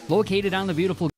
located on the beautiful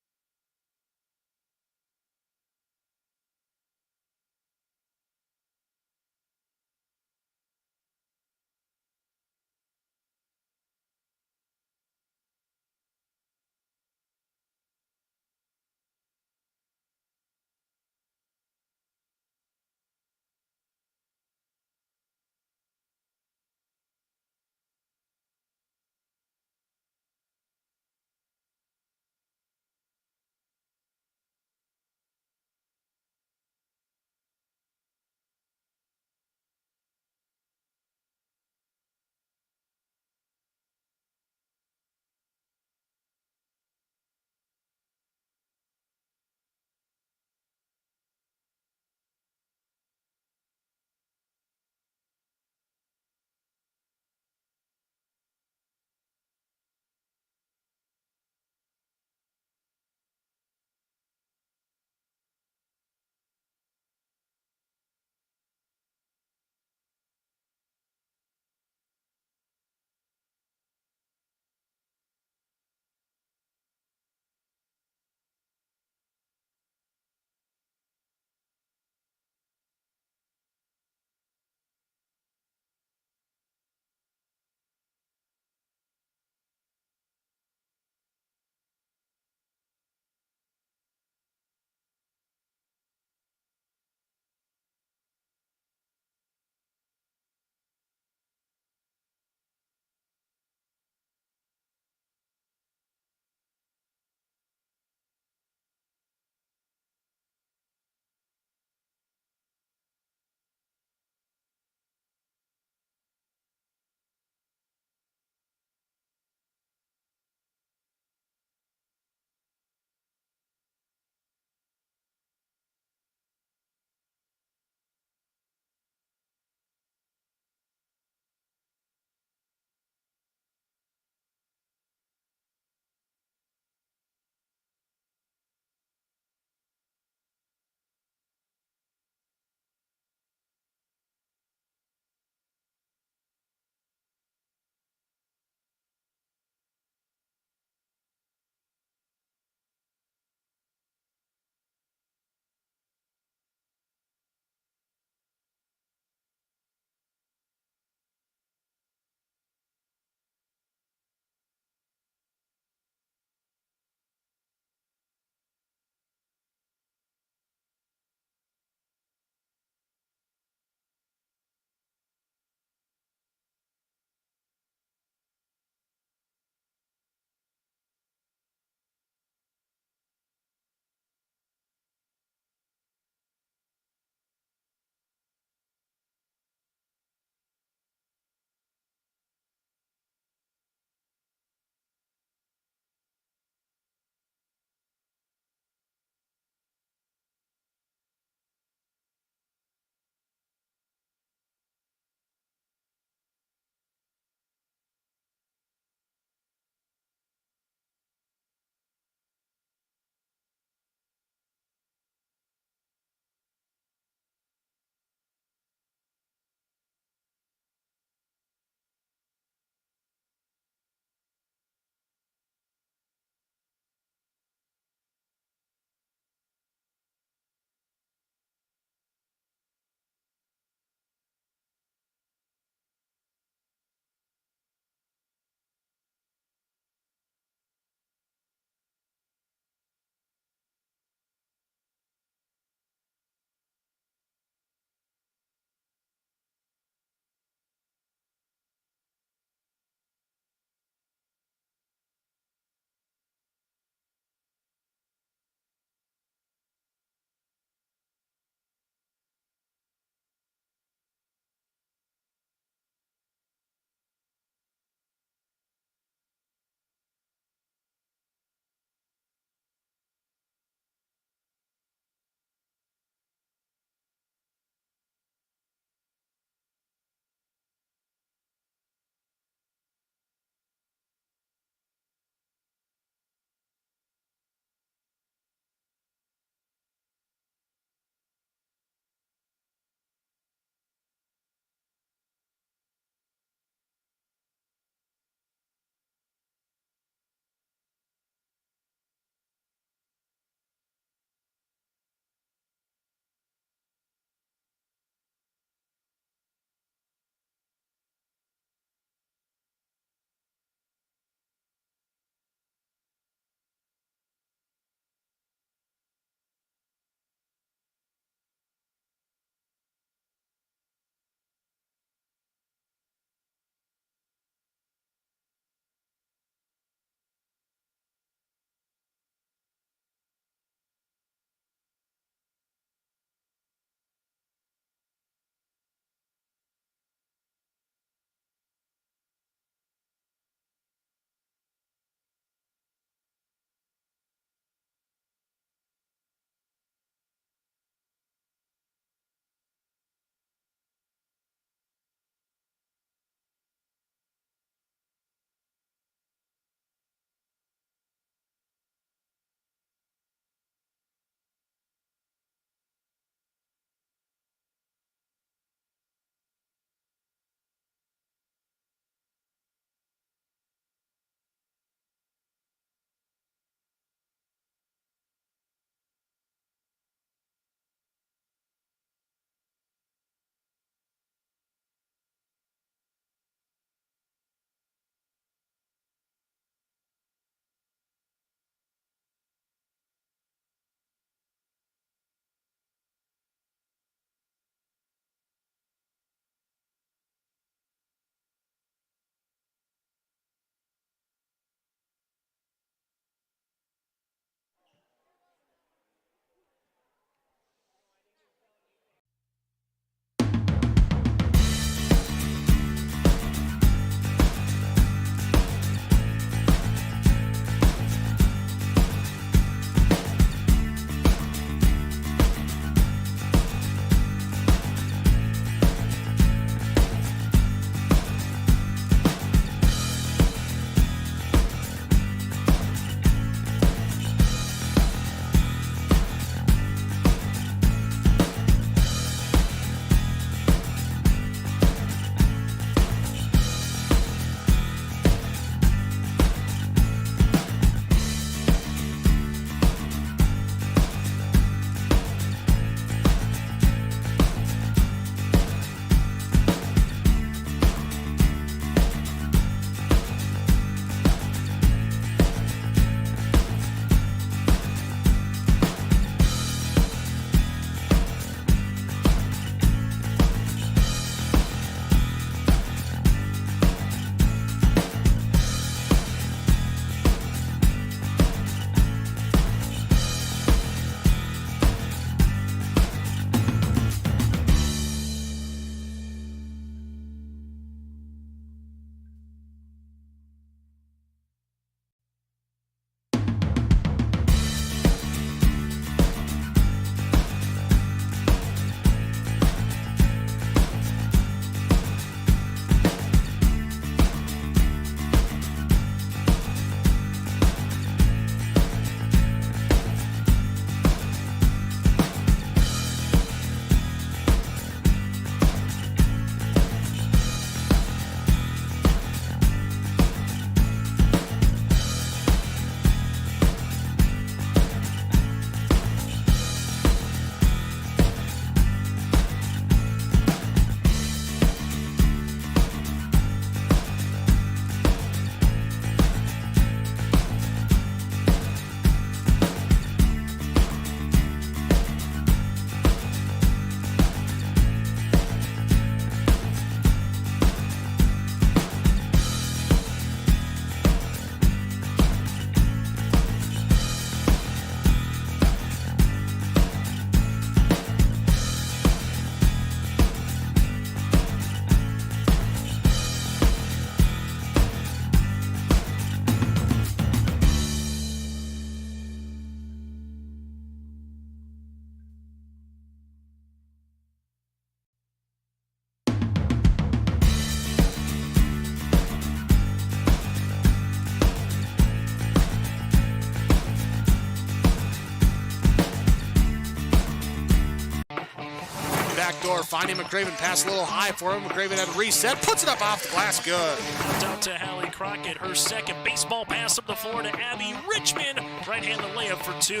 finding McCraven, pass a little high for him. McCraven at a reset, puts it up off the glass, good. Out to Hallie Crockett, her second baseball pass up the floor to Abby Richmond. Right-handed layup for 2.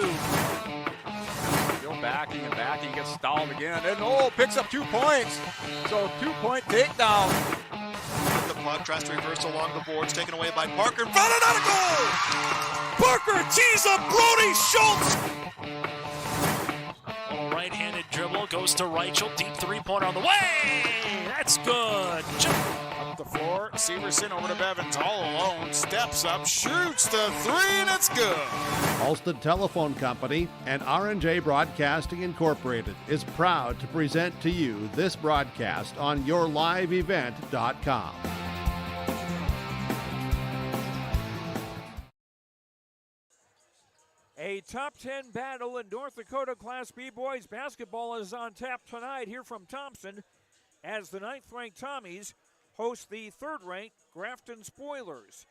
Still backing and backing, gets stalled again, and picks up 2 points. So 2-point takedown. The puck tries to reverse along the boards, taken away by Parker. Found another goal! Parker tees up Brody Schultz! Right-handed dribble, goes to Reichel, deep 3-pointer on the way! That's good. Up the floor, Severson over to Bevins, all alone, steps up, shoots the 3, and it's good. Ulstead Telephone Company and R&J Broadcasting Incorporated is proud to present to you this broadcast on yourliveevent.com. A top 10 battle in North Dakota Class B boys basketball is on tap tonight here from Thompson as the 9th-ranked Tommies host the 3rd-ranked Grafton Spoilers.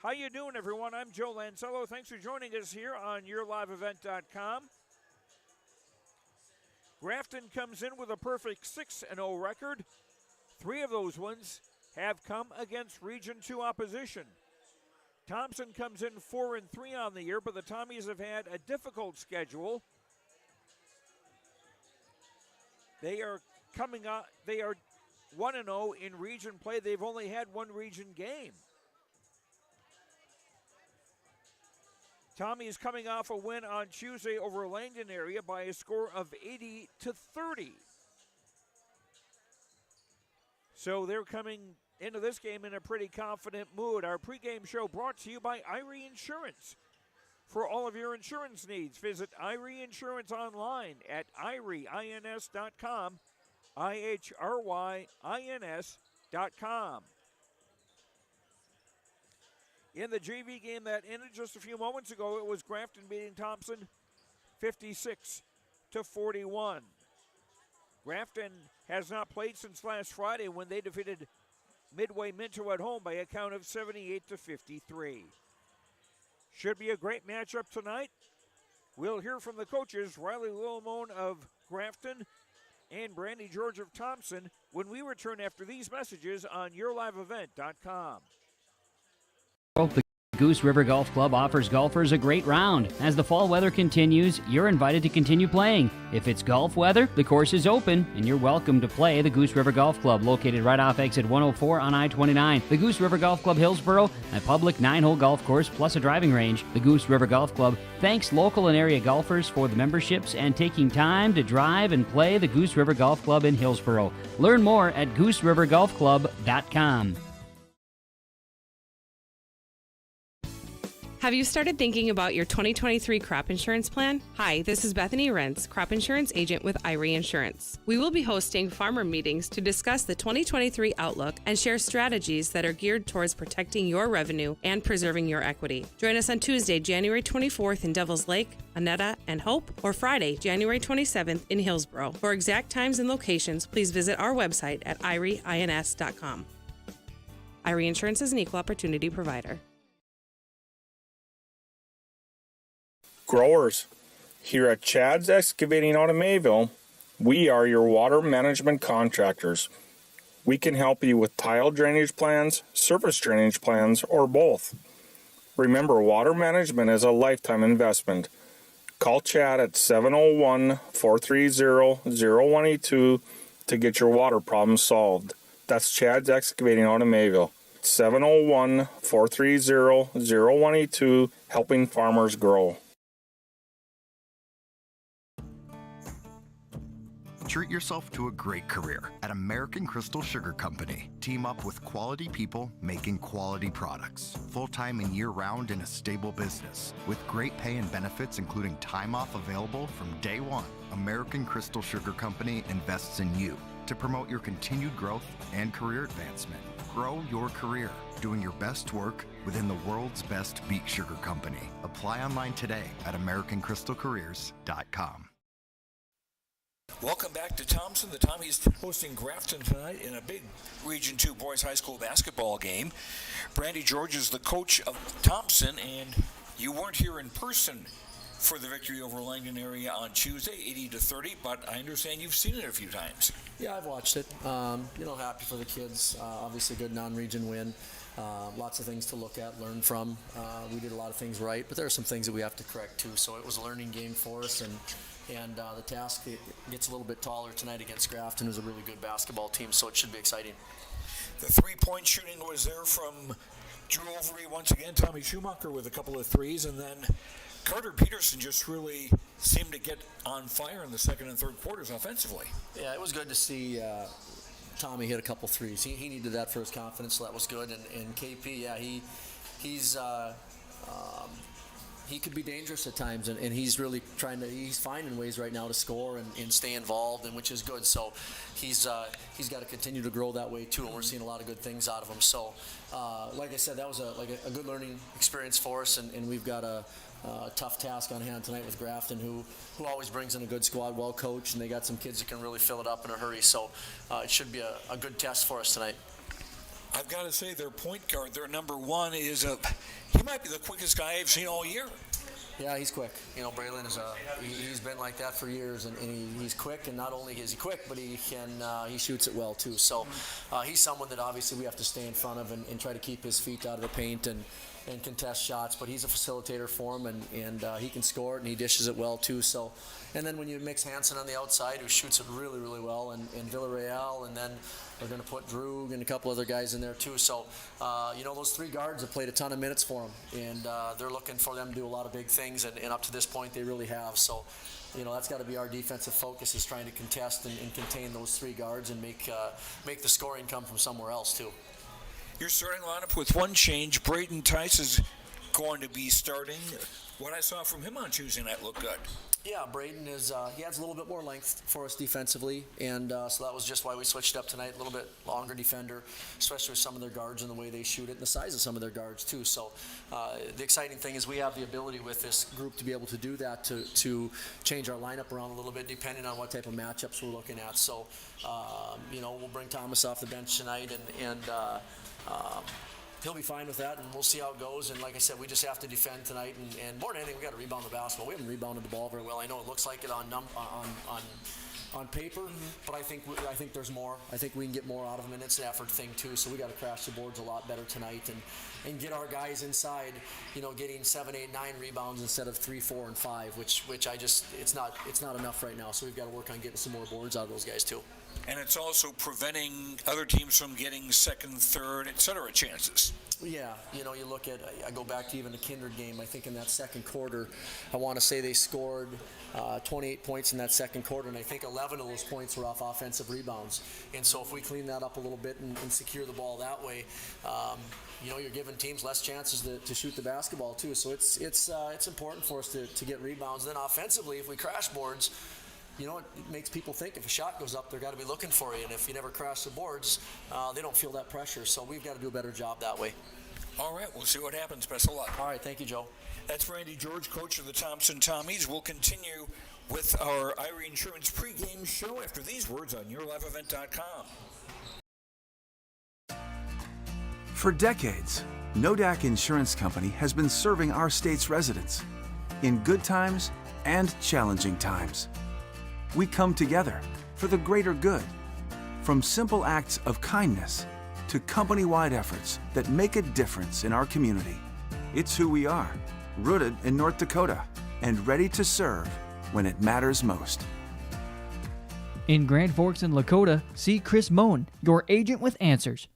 How you doing, everyone? I'm Joe Lancello. Thanks for joining us here on yourliveevent.com. Grafton comes in with a perfect 6-0 record. 3 of those wins have come against Region 2 opposition. Thompson comes in 4-3 on the year, but the Tommies have had a difficult schedule. They are 1-0 in region play. They've only had 1 region game. Tommies coming off a win on Tuesday over Langdon area by a score of 80-30. So they're coming into this game in a pretty confident mood. Our pregame show brought to you by Irie Insurance. For all of your insurance needs, visit Irie Insurance online at IRIEINS.com, IHRYINS.com. In the JV game that ended just a few moments ago, it was Grafton beating Thompson 56-41. Grafton has not played since last Friday when they defeated Midway Minto at home by a count of 78-53. Should be a great matchup tonight. We'll hear from the coaches, Riley Lillimone of Grafton and Brandy George of Thompson, when we return after these messages on yourliveevent.com. The Goose River Golf Club offers golfers a great round. As the fall weather continues, you're invited to continue playing. If it's golf weather, the course is open, and you're welcome to play the Goose River Golf Club, located right off exit 104 on I-29. The Goose River Golf Club Hillsboro, a public 9-hole golf course plus a driving range. The Goose River Golf Club thanks local and area golfers for the memberships and taking time to drive and play the Goose River Golf Club in Hillsboro. Learn more at GooseRiverGolfClub.com. Have you started thinking about your 2023 crop insurance plan? Hi, this is Bethany Rentz, crop insurance agent with Irie Insurance. We will be hosting farmer meetings to discuss the 2023 outlook and share strategies that are geared towards protecting your revenue and preserving your equity. Join us on Tuesday, January 24th in Devil's Lake, Annetta, and Hope, or Friday, January 27th in Hillsboro. For exact times and locations, please visit our website at IRIEINS.com. Irie Insurance is an equal opportunity provider. Growers, here at Chad's Excavating out of Mayville, we are your water management contractors. We can help you with tile drainage plans, surface drainage plans, or both. Remember, water management is a lifetime investment. Call Chad at 701-430-0182 to get your water problem solved. That's Chad's Excavating out of Mayville. 701-430-0182, helping farmers grow. Treat yourself to a great career at American Crystal Sugar Company. Team up with quality people making quality products. Full-time and year-round in a stable business. With great pay and benefits including time off available from day one. American Crystal Sugar Company invests in you to promote your continued growth and career advancement. Grow your career doing your best work within the world's best beet sugar company. Apply online today at AmericanCrystalCareers.com. Welcome back to Thompson. The Tommies hosting Grafton tonight in a big Region 2 boys high school basketball game. Brandy George is the coach of Thompson, and you weren't here in person for the victory over Langdon area on Tuesday, 80-30, but I understand you've seen it a few times. Yeah, I've watched it. Happy for the kids. Obviously, a good non-region win. Lots of things to look at, learn from. We did a lot of things right, but there are some things that we have to correct too. So it was a learning game for us, and the task gets a little bit taller tonight against Grafton, who's a really good basketball team. So it should be exciting. The three-point shooting was there from Drew Overy once again, Tommy Schumacher with a couple of threes, and then Carter Peterson just really seemed to get on fire in the second and third quarters offensively. Yeah, it was good to see Tommy hit a couple threes. He needed that for his confidence, so that was good. And KP, yeah, he could be dangerous at times, and he's really he's finding ways right now to score and stay involved, and which is good. So he's got to continue to grow that way too, and we're seeing a lot of good things out of him. So like I said, that was a good learning experience for us, and we've got a tough task on hand tonight with Grafton, who always brings in a good squad, well coached, and they got some kids that can really fill it up in a hurry. So it should be a good test for us tonight. I've got to say, their point guard, their number one, he might be the quickest guy I've seen all year. Yeah, he's quick. Braylon he's been like that for years, and he's quick. And not only is he quick, but he shoots it well too. So he's someone that obviously we have to stay in front of and try to keep his feet out of the paint and contest shots. But he's a facilitator for him, and he can score it, and he dishes it well too. So, and then when you mix Hansen on the outside, who shoots it really, really well, and Villarreal, and then we're going to put Drew and a couple other guys in there too. So, those three guards have played a ton of minutes for him, and they're looking for them to do a lot of big things, and up to this point they really have. So, that's got to be our defensive focus, is trying to contest and contain those three guards and make the scoring come from somewhere else too. Your starting lineup with one change. Braden Tice is going to be starting. What I saw from him on Tuesday night looked good. Yeah, Braden he adds a little bit more length for us defensively, and so that was just why we switched up tonight. A little bit longer defender, especially with some of their guards and the way they shoot it, and the size of some of their guards too. So the exciting thing is we have the ability with this group to be able to do that, to change our lineup around a little bit depending on what type of matchups we're looking at. So we'll bring Thomas off the bench tonight, and he'll be fine with that, and we'll see how it goes. And like I said, we just have to defend tonight, and more than anything, we got to rebound the basketball. We haven't rebounded the ball very well. I know it looks like it on paper, but I think there's more. I think we can get more out of them, and it's an effort thing too. So we got to crash the boards a lot better tonight, and get our guys inside. Getting 7, 8, 9 rebounds instead of 3, 4, and 5, which it's not enough right now. So we've got to work on getting some more boards out of those guys too. And it's also preventing other teams from getting second, third, etc. chances. Yeah, you look at, I go back to even the Kindred game. I think in that second quarter, I want to say they scored 28 points in that second quarter, and I think 11 of those points were off offensive rebounds. And so if we clean that up a little bit and secure the ball that way, you're giving teams less chances to shoot the basketball too. So it's important for us to get rebounds. And then offensively, if we crash boards, it makes people think if a shot goes up, they're got to be looking for you. And if you never crash the boards, they don't feel that pressure. So we've got to do a better job that way. All right, we'll see what happens. Best of luck. All right, thank you, Joe. That's Randy George, coach of the Thompson Tommies. We'll continue with our Irie Insurance pregame show after these words on YourLiveEvent.com. For decades, Nodak Insurance Company has been serving our state's residents in good times and challenging times. We come together for the greater good, from simple acts of kindness to company-wide efforts that make a difference in our community. It's who we are, rooted in North Dakota and ready to serve when it matters most. In Grand Forks and Lakota, see Chris Moen, your agent with answers.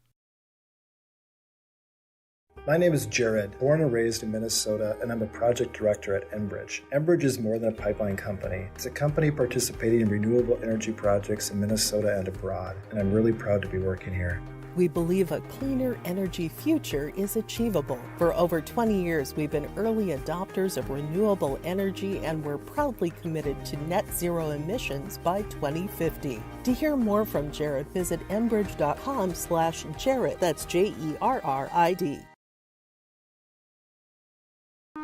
My name is Jared, born and raised in Minnesota, and I'm a project director at Enbridge. Enbridge is more than a pipeline company. It's a company participating in renewable energy projects in Minnesota and abroad, and I'm really proud to be working here. We believe a cleaner energy future is achievable. For over 20 years, we've been early adopters of renewable energy, and we're proudly committed to net zero emissions by 2050. To hear more from Jared, visit enbridge.com/Jared. That's Jerrid.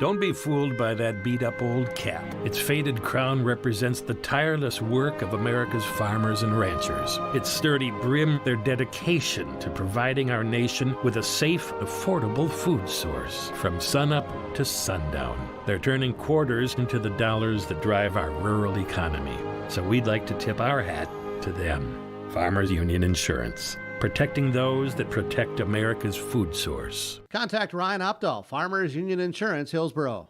Don't be fooled by that beat-up old cap. Its faded crown represents the tireless work of America's farmers and ranchers. Its sturdy brim, their dedication to providing our nation with a safe, affordable food source from sunup to sundown. They're turning quarters into the dollars that drive our rural economy. So we'd like to tip our hat to them. Farmers Union Insurance. Protecting those that protect America's food source. Contact Ryan Opdahl, Farmers Union Insurance, Hillsboro.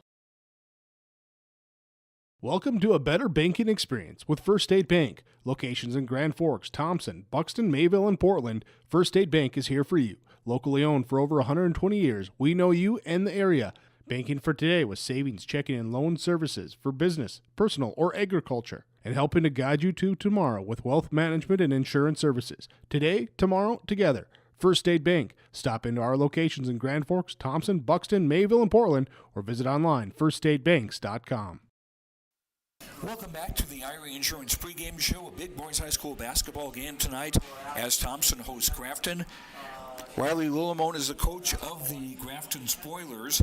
Welcome to a better banking experience with First State Bank. Locations in Grand Forks, Thompson, Buxton, Mayville, and Portland, First State Bank is here for you. Locally owned for over 120 years, we know you and the area. Banking for today with savings, checking, and loan services for business, personal, or agriculture. And helping to guide you to tomorrow with wealth management and insurance services. Today, tomorrow, together. First State Bank. Stop into our locations in Grand Forks, Thompson, Buxton, Mayville, and Portland, or visit online, firststatebanks.com. Welcome back to the Irie Insurance pregame show, a big boys high school basketball game tonight as Thompson hosts Grafton. Riley Lillimone is the coach of the Grafton Spoilers,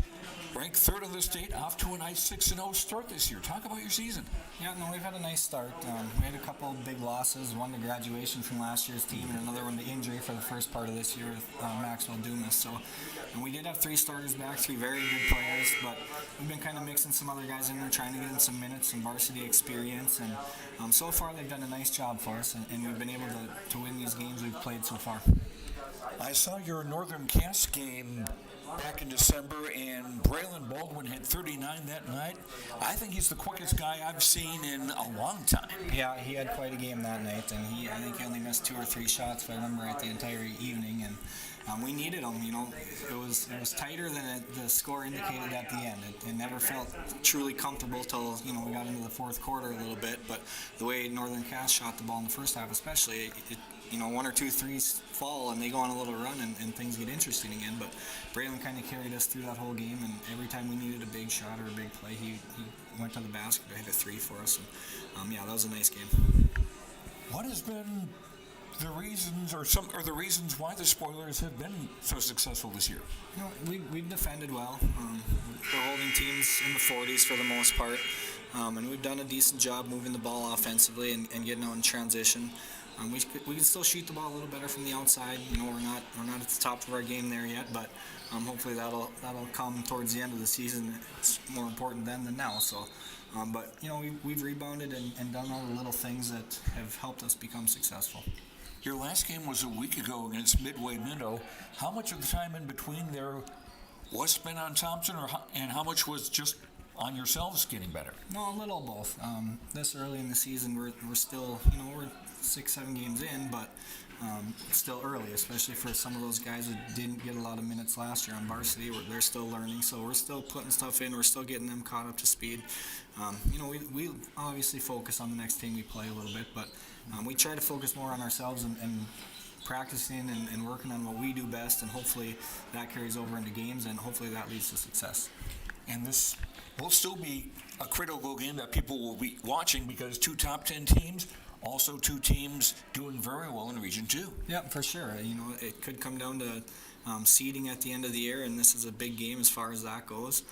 ranked third in the state, off to a nice 6-0 start this year. Talk about your season. Yeah, no, we've had a nice start. We had a couple of big losses, one to graduation from last year's team and another one to injury for the first part of this year with Maxwell Dumas. So, and we did have 3 starters back, 3 very good players, but we've been kind of mixing some other guys in there, trying to get them some minutes, some varsity experience, and so far they've done a nice job for us, and we've been able to win these games we've played so far. I saw your Northern Cass game back in December, and Braylon Baldwin had 39 that night. I think he's the quickest guy I've seen in a long time. Yeah, he had quite a game that night, and I think he only missed 2 or 3 shots, if I remember right, the entire evening, and we needed him. You know, it was tighter than the score indicated at the end. It never felt truly comfortable till we got into the fourth quarter a little bit, but the way Northern Cass shot the ball in the first half especially, 1 or 2 threes fall and they go on a little run and things get interesting again. But Braylon kind of carried us through that whole game, and every time we needed a big shot or a big play, he went to the basket to hit a 3 for us. And that was a nice game. What has been the reasons or the reasons why the Spoilers have been so successful this year? We've defended well. We're holding teams in the 40s for the most part, and we've done a decent job moving the ball offensively and getting out in transition. We can still shoot the ball a little better from the outside. We're not at the top of our game there yet, but hopefully that'll come towards the end of the season. It's more important then than now. So, but we've rebounded and done all the little things that have helped us become successful. Your last game was a week ago against Midway Minnow. How much of the time in between there was spent on Thompson, and how much was just on yourselves getting better? No, a little of both. This early in the season, we're still, we're 6-7 games in, but it's still early, especially for some of those guys that didn't get a lot of minutes last year on varsity. They're still learning, so we're still putting stuff in. We're still getting them caught up to speed. We obviously focus on the next team we play a little bit, but we try to focus more on ourselves and practicing and working on what we do best, and hopefully that carries over into games, and hopefully that leads to success. And this will still be a critical game that people will be watching, because 2 top 10 teams, also 2 teams doing very well in Region 2. Yeah, for sure. It could come down to seeding at the end of the year, and this is a big game as far as that goes.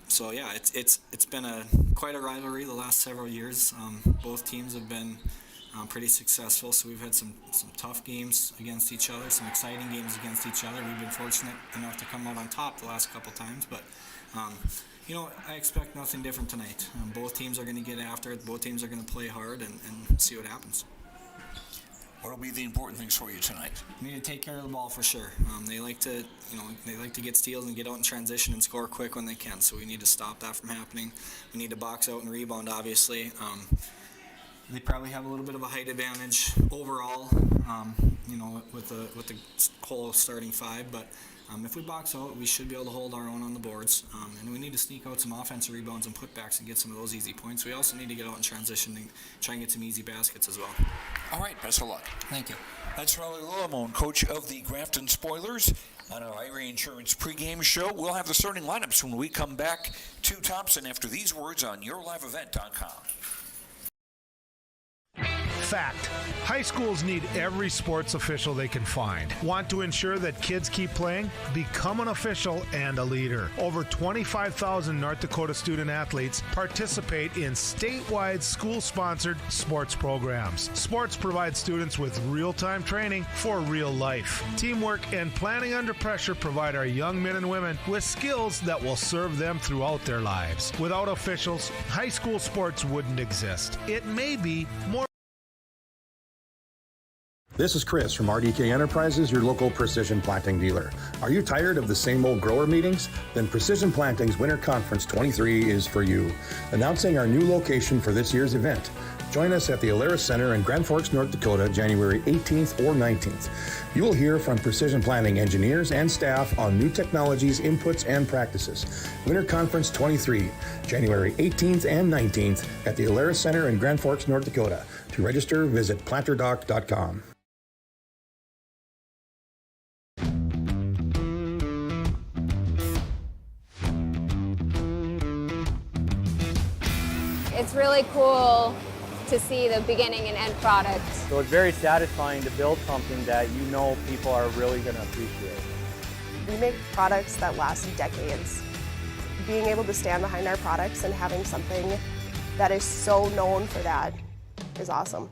So yeah, it's been quite a rivalry the last several years. Both teams have been pretty successful, so we've had some tough games against each other, some exciting games against each other. We've been fortunate enough to come out on top the last couple times, but I expect nothing different tonight. Both teams are going to get after it. Both teams are going to play hard and see what happens. What will be the important things for you tonight? We need to take care of the ball for sure. They like to get steals and get out in transition and score quick when they can. So we need to stop that from happening. We need to box out and rebound, obviously. They probably have a little bit of a height advantage overall, with the whole starting 5. But if we box out, we should be able to hold our own on the boards. And we need to sneak out some offensive rebounds and putbacks and get some of those easy points. We also need to get out in transition and try and get some easy baskets as well. All right, best of luck. Thank you. That's Riley Lillimone, coach of the Grafton Spoilers, on our Irie Insurance pregame show. We'll have the starting lineups when we come back to Thompson after these words on YourLiveEvent.com. Fact. High schools need every sports official they can find. Want to ensure that kids keep playing? Become an official and a leader. Over 25,000 North Dakota student athletes participate in statewide school-sponsored sports programs. Sports provide students with real-time training for real life. Teamwork and planning under pressure provide our young men and women with skills that will serve them throughout their lives. Without officials, high school sports wouldn't exist. It may be more. This is Chris from RDK Enterprises, your local precision planting dealer. Are you tired of the same old grower meetings? Then Precision Planting's Winter Conference 23 is for you. Announcing our new location for this year's event. Join us at the Alaris Center in Grand Forks, North Dakota, January 18th or 19th. You will hear from Precision Planting engineers and staff on new technologies, inputs, and practices. Winter Conference 23, January 18th and 19th at the Alaris Center in Grand Forks, North Dakota. To register, visit planterdoc.com. It's really cool to see the beginning and end product. So it's very satisfying to build something that you know people are really going to appreciate. We make products that last decades. Being able to stand behind our products and having something that is so known for that is awesome.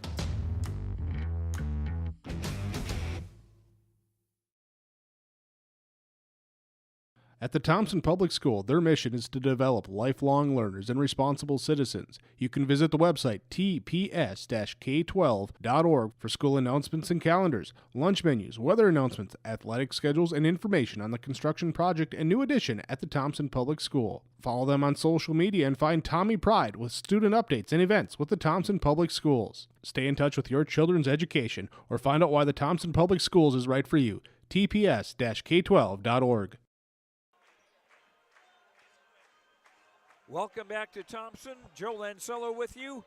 At the Thompson Public School, their mission is to develop lifelong learners and responsible citizens. You can visit the website tps-k12.org for school announcements and calendars, lunch menus, weather announcements, athletic schedules, and information on the construction project and new addition at the Thompson Public School. Follow them on social media and find Tommy Pride with student updates and events with the Thompson Public Schools. Stay in touch with your children's education or find out why the Thompson Public Schools is right for you. tps-k12.org. Welcome back to Thompson. Joe Lancello with you.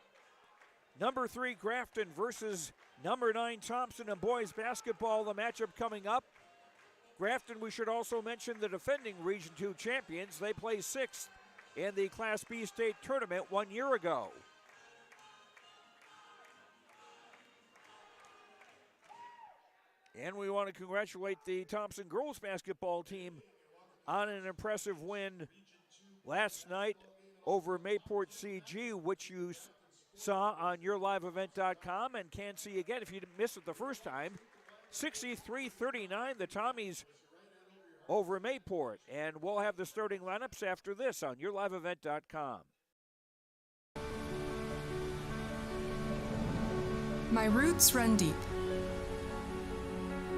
Number 3 Grafton versus number 9 Thompson in boys basketball. The matchup coming up. Grafton, we should also mention the defending Region 2 champions. They placed 6th in the Class B state tournament 1 year ago. And we want to congratulate the Thompson girls basketball team on an impressive win last night over Mayport CG, which you saw on yourliveevent.com and can see again if you missed it the first time. 63-39, the Tommies over Mayport. And we'll have the starting lineups after this on yourliveevent.com. My roots run deep.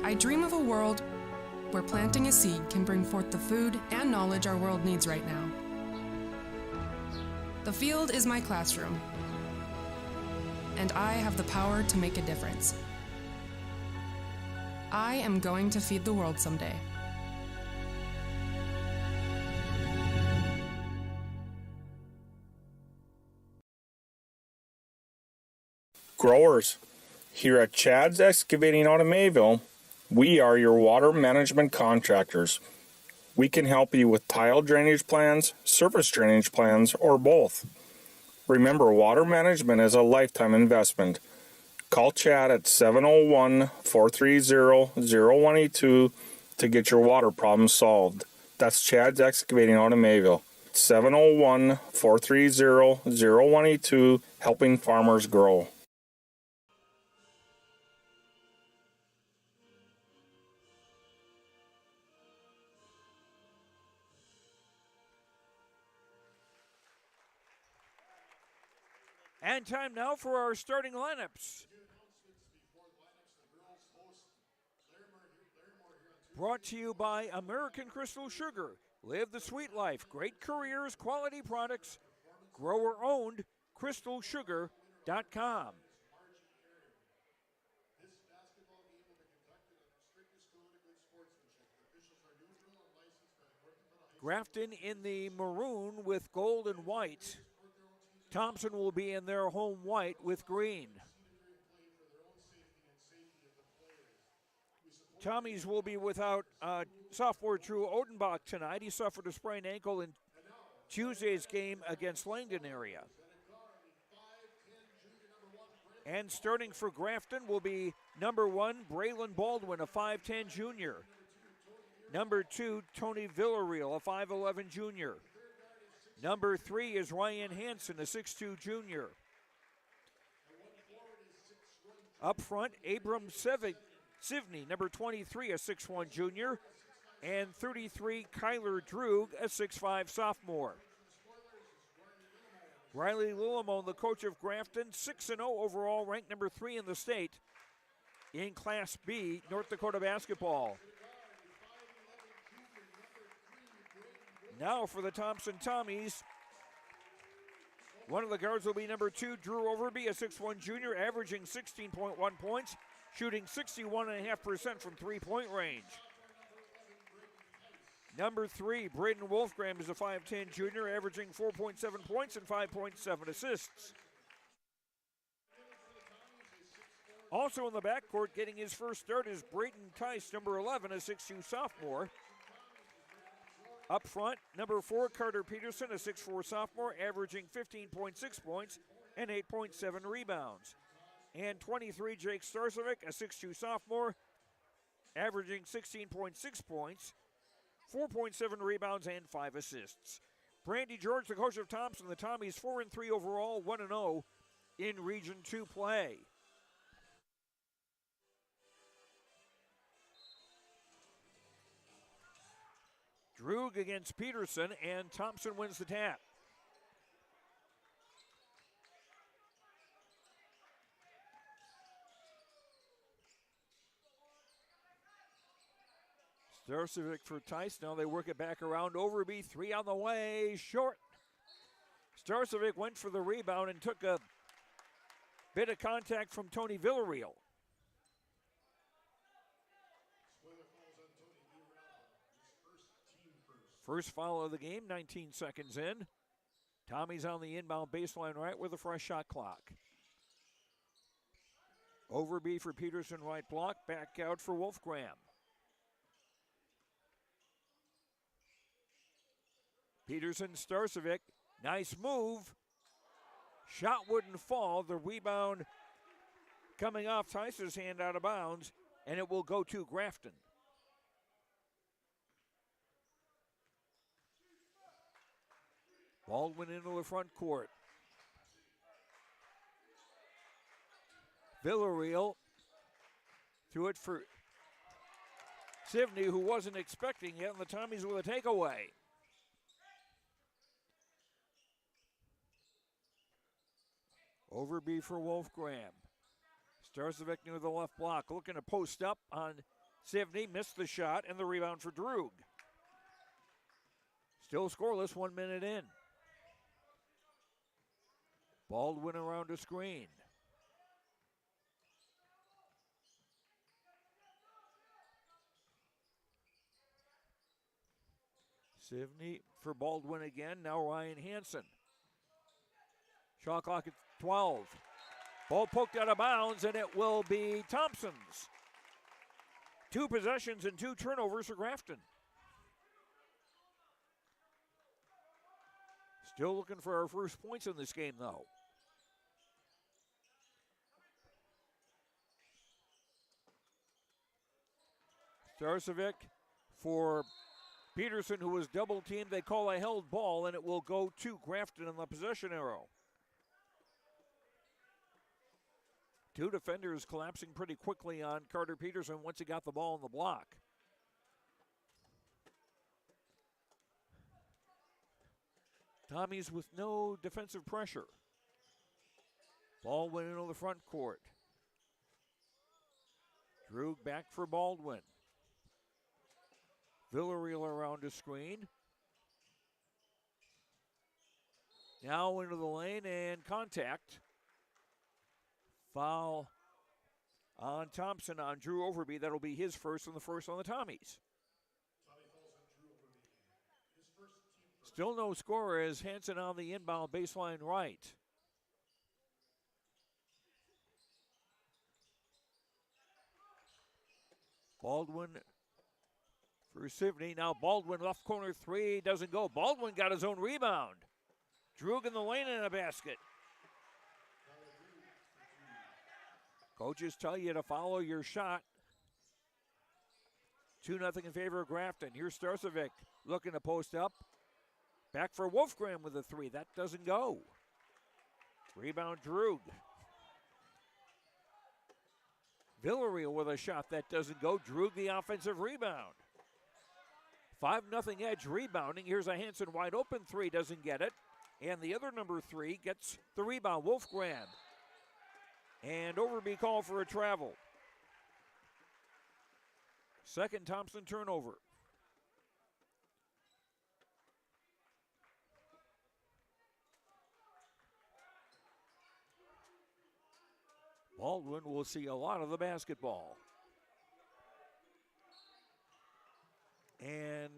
I dream of a world where planting a seed can bring forth the food and knowledge our world needs right now. The field is my classroom, and I have the power to make a difference. I am going to feed the world someday. Growers, here at Chad's Excavating out of Mayville, we are your water management contractors. We can help you with tile drainage plans, surface drainage plans, or both. Remember, water management is a lifetime investment. Call Chad at 701-430-0182 to get your water problem solved. That's Chad's Excavating out of Mayville. 701-430-0182, helping farmers grow. And time now for our starting lineups. Brought to you by American Crystal Sugar. Live the sweet life. Great careers, quality products. Grower owned. CrystalSugar.com. Grafton in the maroon with gold and white. Thompson will be in their home white with green. Tommies will be without sophomore Drew Odenbach tonight. He suffered a sprained ankle in Tuesday's game against Langdon area. And starting for Grafton will be number 1, Braylon Baldwin, a 5'10 junior. Number 2, Tony Villarreal, a 5'11 junior. Number 3 is Ryan Hansen, a 6'2 junior. Up front, Abram Sivney, number 23, a 6'1 junior. And 33, Kyler Droog, a 6'5 sophomore. Riley Lillimon, the coach of Grafton, 6-0 overall, ranked number 3 in the state in Class B, North Dakota basketball. Now for the Thompson Tommies. One of the guards will be number 2, Drew Overby, a 6'1 junior, averaging 16.1 points, shooting 61.5% from three-point range. Number 3, Braden Wolfgram is a 5'10 junior, averaging 4.7 points and 5.7 assists. Also in the backcourt, getting his first start is Brayden Tice, number 11, a 6'2 sophomore. Up front, number 4, Carter Peterson, a 6'4 sophomore, averaging 15.6 points and 8.7 rebounds. And 23, Jake Starcevic, a 6'2 sophomore, averaging 16.6 points, 4.7 rebounds, and 5 assists. Brandy George, the coach of Thompson, the Tommies 4-3 overall, 1-0 in Region 2 play. Droog against Peterson, and Thompson wins the tap. Starcevic for Tice. Now they work it back around. Overby, 3 on the way, short. Starcevic went for the rebound and took a bit of contact from Tony Villarreal. First foul of the game, 19 seconds in. Tommy's on the inbound baseline right with a fresh shot clock. Overby for Peterson, right block. Back out for Wolfgram. Peterson, Starcevic, nice move. Shot wouldn't fall. The rebound coming off Tice's hand out of bounds, and it will go to Grafton. Baldwin into the front court. Villarreal threw it for Sivney, who wasn't expecting it, and the Tommies with a takeaway. Overby for Wolfgram. Starcevic near the left block, looking to post up on Sivney, missed the shot, and the rebound for Droog. Still scoreless, 1 minute in. Baldwin around a screen. Sivney for Baldwin again, now Ryan Hansen. Shot clock at 12. Ball poked out of bounds, and it will be Thompson's. 2 possessions and 2 turnovers for Grafton. Still looking for our first points in this game, though. Starcevic for Peterson, who was double teamed. They call a held ball, and it will go to Grafton on the possession arrow. 2 defenders collapsing pretty quickly on Carter Peterson once he got the ball in the block. Tommies with no defensive pressure. Ball went into the front court. Droog back for Baldwin. Villarreal around a screen. Now into the lane and contact. Foul on Thompson on Drew Overby. That'll be his first and the first on the Tommies. Still no score as Hansen on the inbound baseline right. Baldwin for Sivney. Now Baldwin left corner 3, doesn't go. Baldwin got his own rebound. Droog in the lane and a basket. Coaches tell you to follow your shot. 2-0 in favor of Grafton. Here's Starcevic looking to post up. Back for Wolfgram with a 3. That doesn't go. Rebound, Droog. Villarreal with a shot that doesn't go. Droog the offensive rebound. 5-0 Edge rebounding. Here's a Hanson wide open 3, doesn't get it. And the other number 3 gets the rebound. Wolfgram. And Overby called for a travel. Second Thompson turnover. Baldwin will see a lot of the basketball. And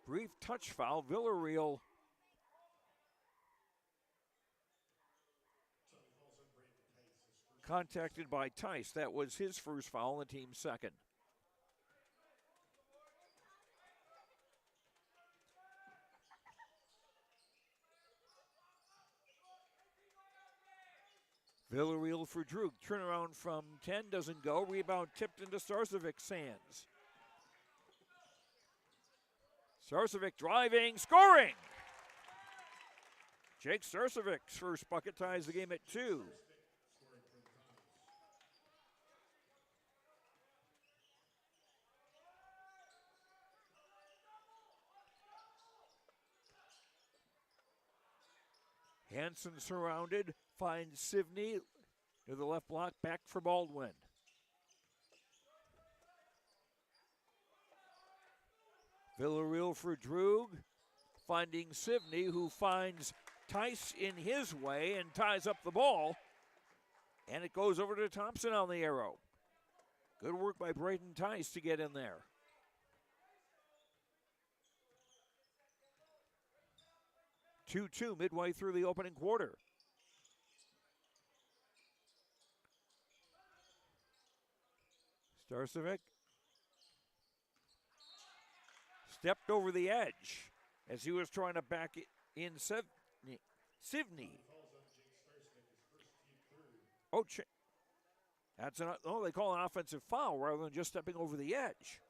brief touch foul. Villarreal contacted by Tice. That was his first foul, the team's second. Villarreal for Droog. Turnaround from 10 doesn't go. Rebound tipped into Starcevic's hands. Starcevic driving, scoring! Jake Starcevic's first bucket ties the game at 2. Hanson surrounded, finds Sivney to the left block, back for Baldwin. Villarreal for Droog, finding Sivney, who finds Tice in his way and ties up the ball. And it goes over to Thompson on the arrow. Good work by Braden Tice to get in there. Two midway through the opening quarter. Starcevic stepped over the edge as he was trying to back in Sivney. Oh, they call an offensive foul rather than just stepping over the edge.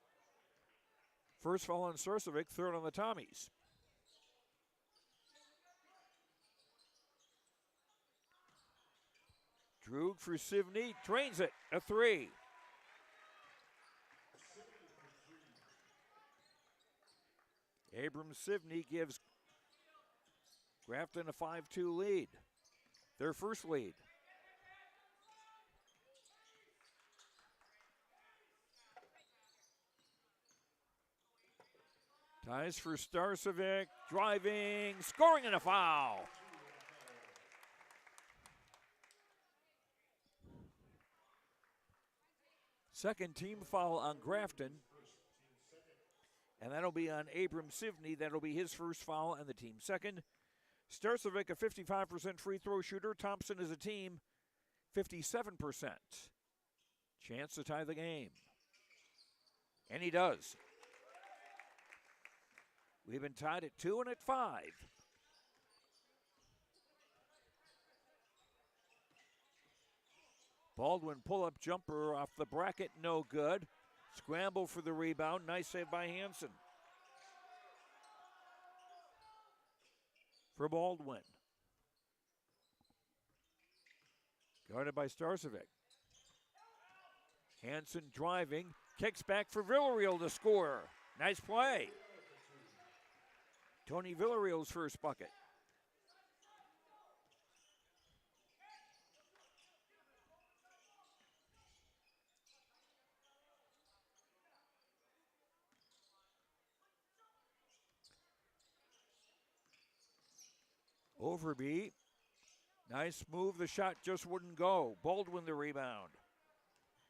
First foul on Starcevic, third on the Tommies. Droog for Sivney, drains it, a 3. Abram Sivney gives Grafton a 5-2 lead, their first lead. Ties for Starcevic, driving, scoring, and a foul. Second team foul on Grafton. And that'll be on Abram Sivney. That'll be his first foul and the team's second. Starcevic, a 55% free throw shooter. Thompson is a team, 57%. Chance to tie the game. And he does. We've been tied at 2 and at 5. Baldwin pull-up jumper off the bracket, no good. Scramble for the rebound, nice save by Hanson. For Baldwin. Guarded by Starcevic. Hanson driving, kicks back for Villarreal to score. Nice play. Tony Villarreal's first bucket. Overby, nice move, the shot just wouldn't go. Baldwin the rebound.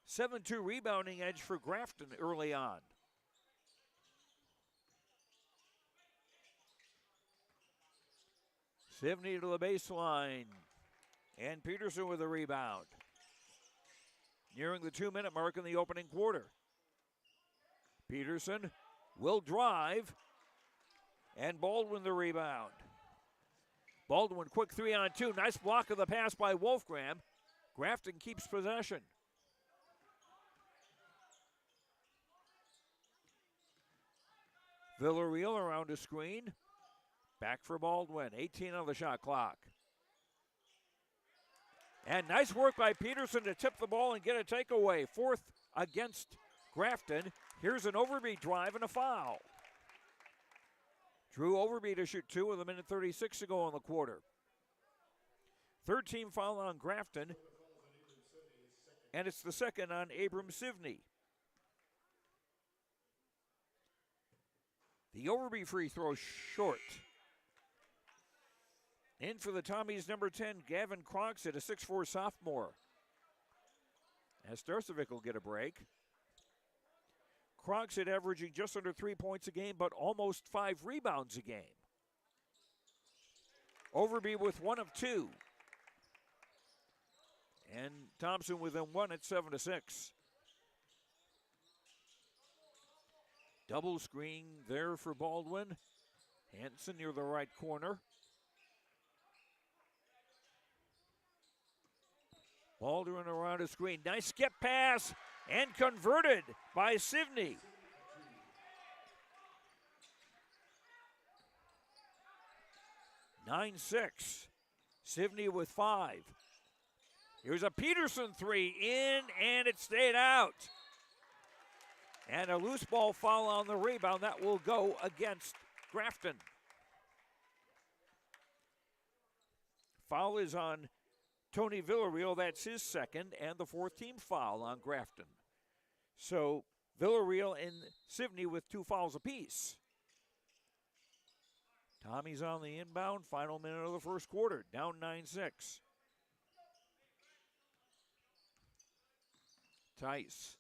7-2 rebounding edge for Grafton early on. Sivney to the baseline. And Peterson with a rebound. Nearing the 2-minute mark in the opening quarter. Peterson will drive. And Baldwin the rebound. Baldwin, quick 3-on-2. Nice block of the pass by Wolfgram. Grafton keeps possession. Villarreal around a screen. Back for Baldwin. 18 on the shot clock. And nice work by Peterson to tip the ball and get a takeaway. Fourth against Grafton. Here's an Overby drive and a foul. Drew Overby to shoot 2 with 1:36 to go in the quarter. Third team foul on Grafton. And it's the second on Abram Sivney. The Overby free throw short. In for the Tommies, number 10, Gavin Cronkset, a 6'4 sophomore. As Starcevic will get a break. Cronkset averaging just under 3 points a game, but almost 5 rebounds a game. Overby with 1 of 2. And Thompson within 1 at 7-6. Double screen there for Baldwin. Hanson near the right corner. Baldwin around a screen. Nice skip pass and converted by Sivney. (9-6). Sivney with 5. Here's a Peterson 3 in, and it stayed out. And a loose ball foul on the rebound. That will go against Grafton. Foul is on Tony Villarreal. That's his second, and the fourth team foul on Grafton. So Villarreal and Sivney with 2 fouls apiece. Tommy's on the inbound. Final minute of the first quarter. Down 9-6. Tice.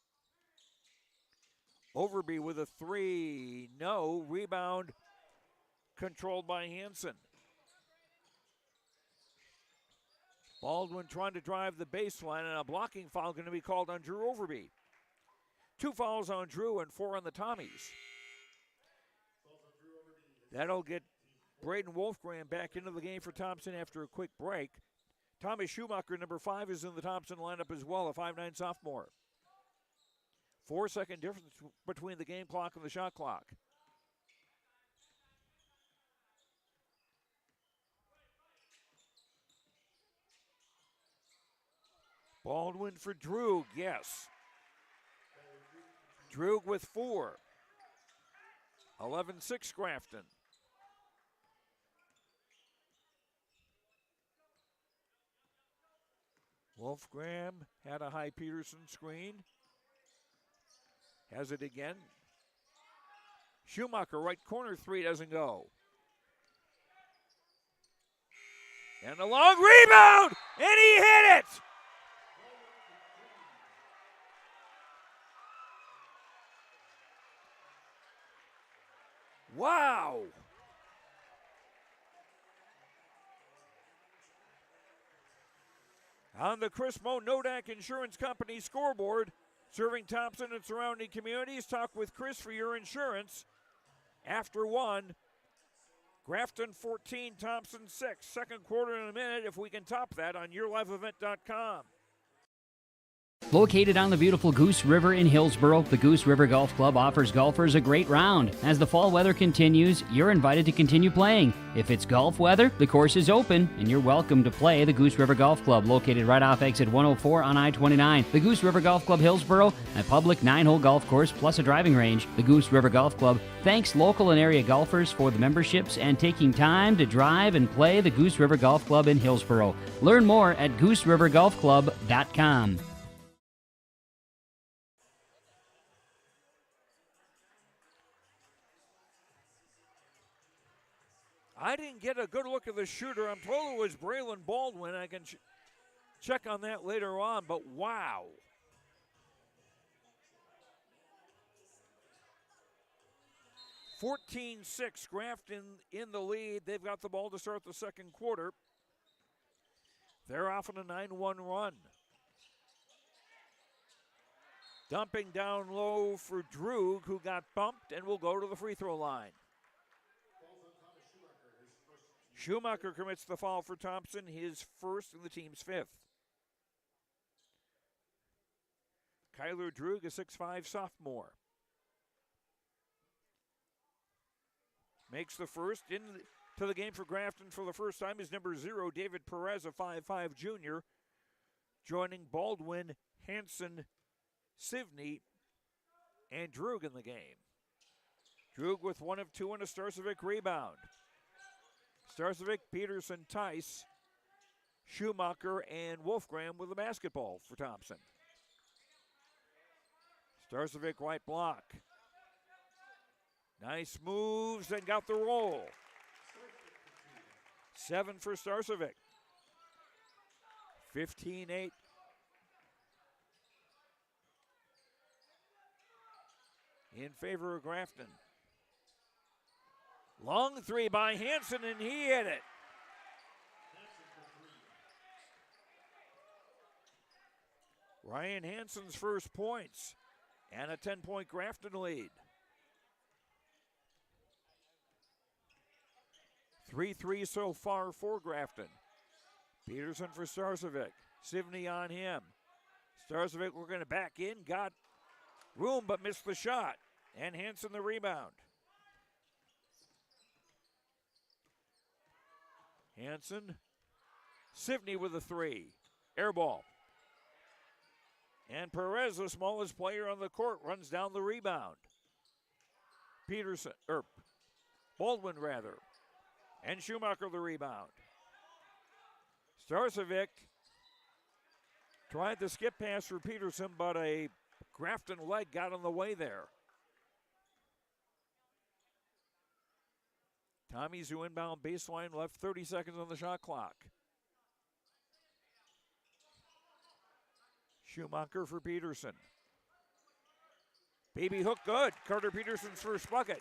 Overby with a 3. No. Rebound controlled by Hanson. Baldwin trying to drive the baseline, and a blocking foul going to be called on Drew Overby. 2 fouls on Drew and 4 on the Tommies. That'll get Braden Wolfgram back into the game for Thompson after a quick break. Thomas Schumacher, number 5, is in the Thompson lineup as well, a 5'9 sophomore. 4-second difference between the game clock and the shot clock. Baldwin for Droog, yes. Droog with 4. 11-6 Grafton. Wolfgram had a high Peterson screen. Has it again. Schumacher, right corner 3 doesn't go. And a long rebound, and he hit it! Wow! On the Chris Moe Nodak Insurance Company scoreboard, serving Thompson and surrounding communities, talk with Chris for your insurance. After 1, Grafton 14, Thompson 6. Second quarter in a minute, if we can top that on yourliveevent.com. Located on the beautiful Goose River in Hillsboro, the Goose River Golf Club offers golfers a great round. As the fall weather continues, you're invited to continue playing. If it's golf weather, the course is open, and you're welcome to play the Goose River Golf Club, located right off exit 104 on I-29. The Goose River Golf Club Hillsboro, a public 9-hole golf course plus a driving range. The Goose River Golf Club thanks local and area golfers for the memberships and taking time to drive and play the Goose River Golf Club in Hillsboro. Learn more at gooserivergolfclub.com. I didn't get a good look at the shooter. I'm told it was Braylon Baldwin. I can check on that later on, but wow. (14-6) Grafton in the lead. They've got the ball to start the second quarter. They're off on a 9-1 run. Dumping down low for Droog, who got bumped and will go to the free throw line. Schumacher commits the foul for Thompson, his first and the team's 5th. Kyler Drug, a 6'5 sophomore. Makes the first. Into the game for Grafton for the first time is number 0, David Perez, a 5'5 junior, joining Baldwin, Hanson, Sivney, and Drug in the game. Drug with 1 of 2 and a Starcevic rebound. Starcevic, Peterson, Tice, Schumacher, and Wolfgram with the basketball for Thompson. Starcevic, right block. Nice moves and got the roll. 7 for Starcevic. 15-8. In favor of Grafton. Long 3 by Hanson, and he hit it. Ryan Hanson's first points and a 10-point Grafton lead. 3-3 so far for Grafton. Peterson for Starcevic. Sivney on him. Starcevic, we're going to back in. Got room but missed the shot. And Hanson the rebound. Hanson. Sivney with a 3. Air ball. And Perez, the smallest player on the court, runs down the rebound. Baldwin rather. And Schumacher the rebound. Starcevic tried the skip pass for Peterson, but a Grafton leg got in the way there. Tommy Zoo inbound baseline, left 30 seconds on the shot clock. Schumacher for Peterson. Baby hook good. Carter Peterson's first bucket.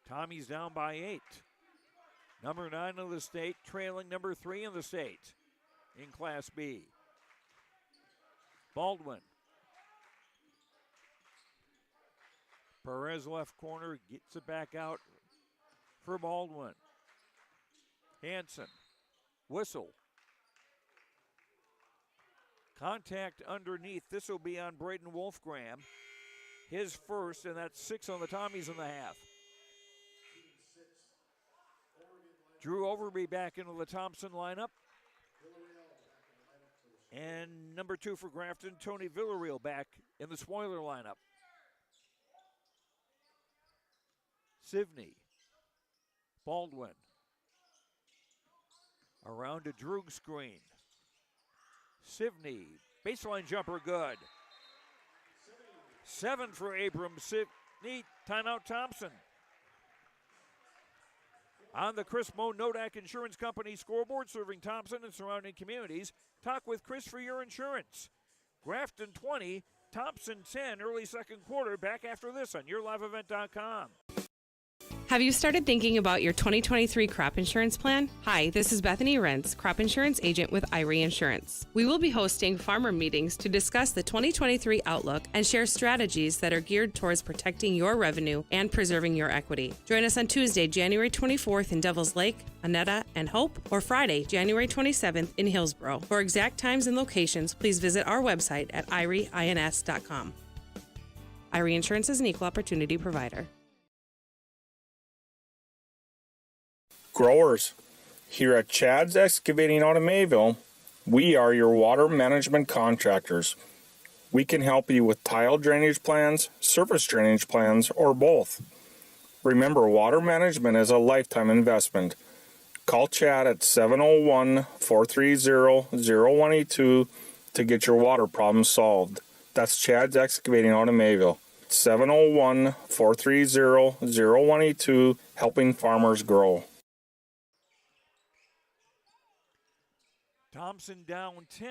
Tommy's down by 8. Number 9 in the state, trailing number 3 in the state in Class B. Baldwin. Perez left corner, gets it back out for Baldwin. Hanson. Whistle. Contact underneath. This will be on Braden Wolfgram. His first, and that's 6 on the Tommies in the half. Drew Overby back into the Thompson lineup. And number 2 for Grafton, Tony Villarreal back in the spoiler lineup. Sivney. Baldwin. Around a Drug screen. Sivney. Baseline jumper good. 7 for Abram Sivney. Timeout Thompson. On the Chris Moe Nodak Insurance Company scoreboard, serving Thompson and surrounding communities. Talk with Chris for your insurance. Grafton 20, Thompson 10, early second quarter. Back after this on YourLiveEvent.com. Have you started thinking about your 2023 crop insurance plan? Hi, this is Bethany Rentz, crop insurance agent with Irie Insurance. We will be hosting farmer meetings to discuss the 2023 outlook and share strategies that are geared towards protecting your revenue and preserving your equity. Join us on Tuesday, January 24th in Devils Lake, Annetta, and Hope, or Friday, January 27th in Hillsborough. For exact times and locations, please visit our website at irieins.com. Irie Insurance is an equal opportunity provider. Growers, here at Chad's Excavating out of Mayville, we are your water management contractors. We can help you with tile drainage plans, surface drainage plans, or both. Remember, water management is a lifetime investment. Call Chad at 701-430-0182 to get your water problems solved. That's Chad's Excavating out of Mayville. 701-430-0182, helping farmers grow. Thompson down 10.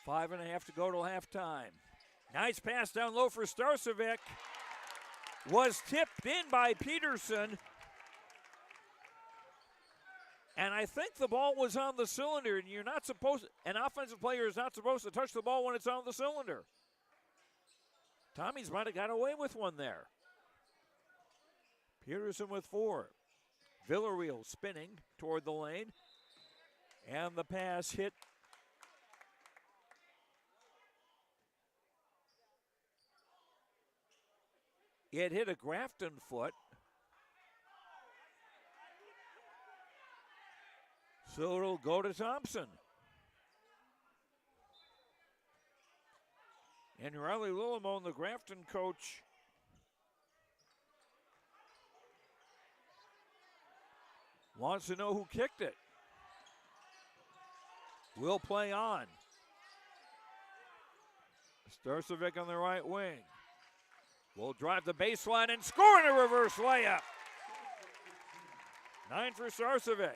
5.5 to go till halftime. Nice pass down low for Starcevic. Was tipped in by Peterson. And I think the ball was on the cylinder, and an offensive player is not supposed to touch the ball when it's on the cylinder. Tommy's might have got away with one there. Peterson with 4. Villarreal spinning toward the lane. And the pass hit. It hit a Grafton foot. So it'll go to Thompson. And Riley Lillimone, the Grafton coach, wants to know who kicked it. Will play on. Starcevic on the right wing. Will drive the baseline and score in a reverse layup. 9 for Starcevic.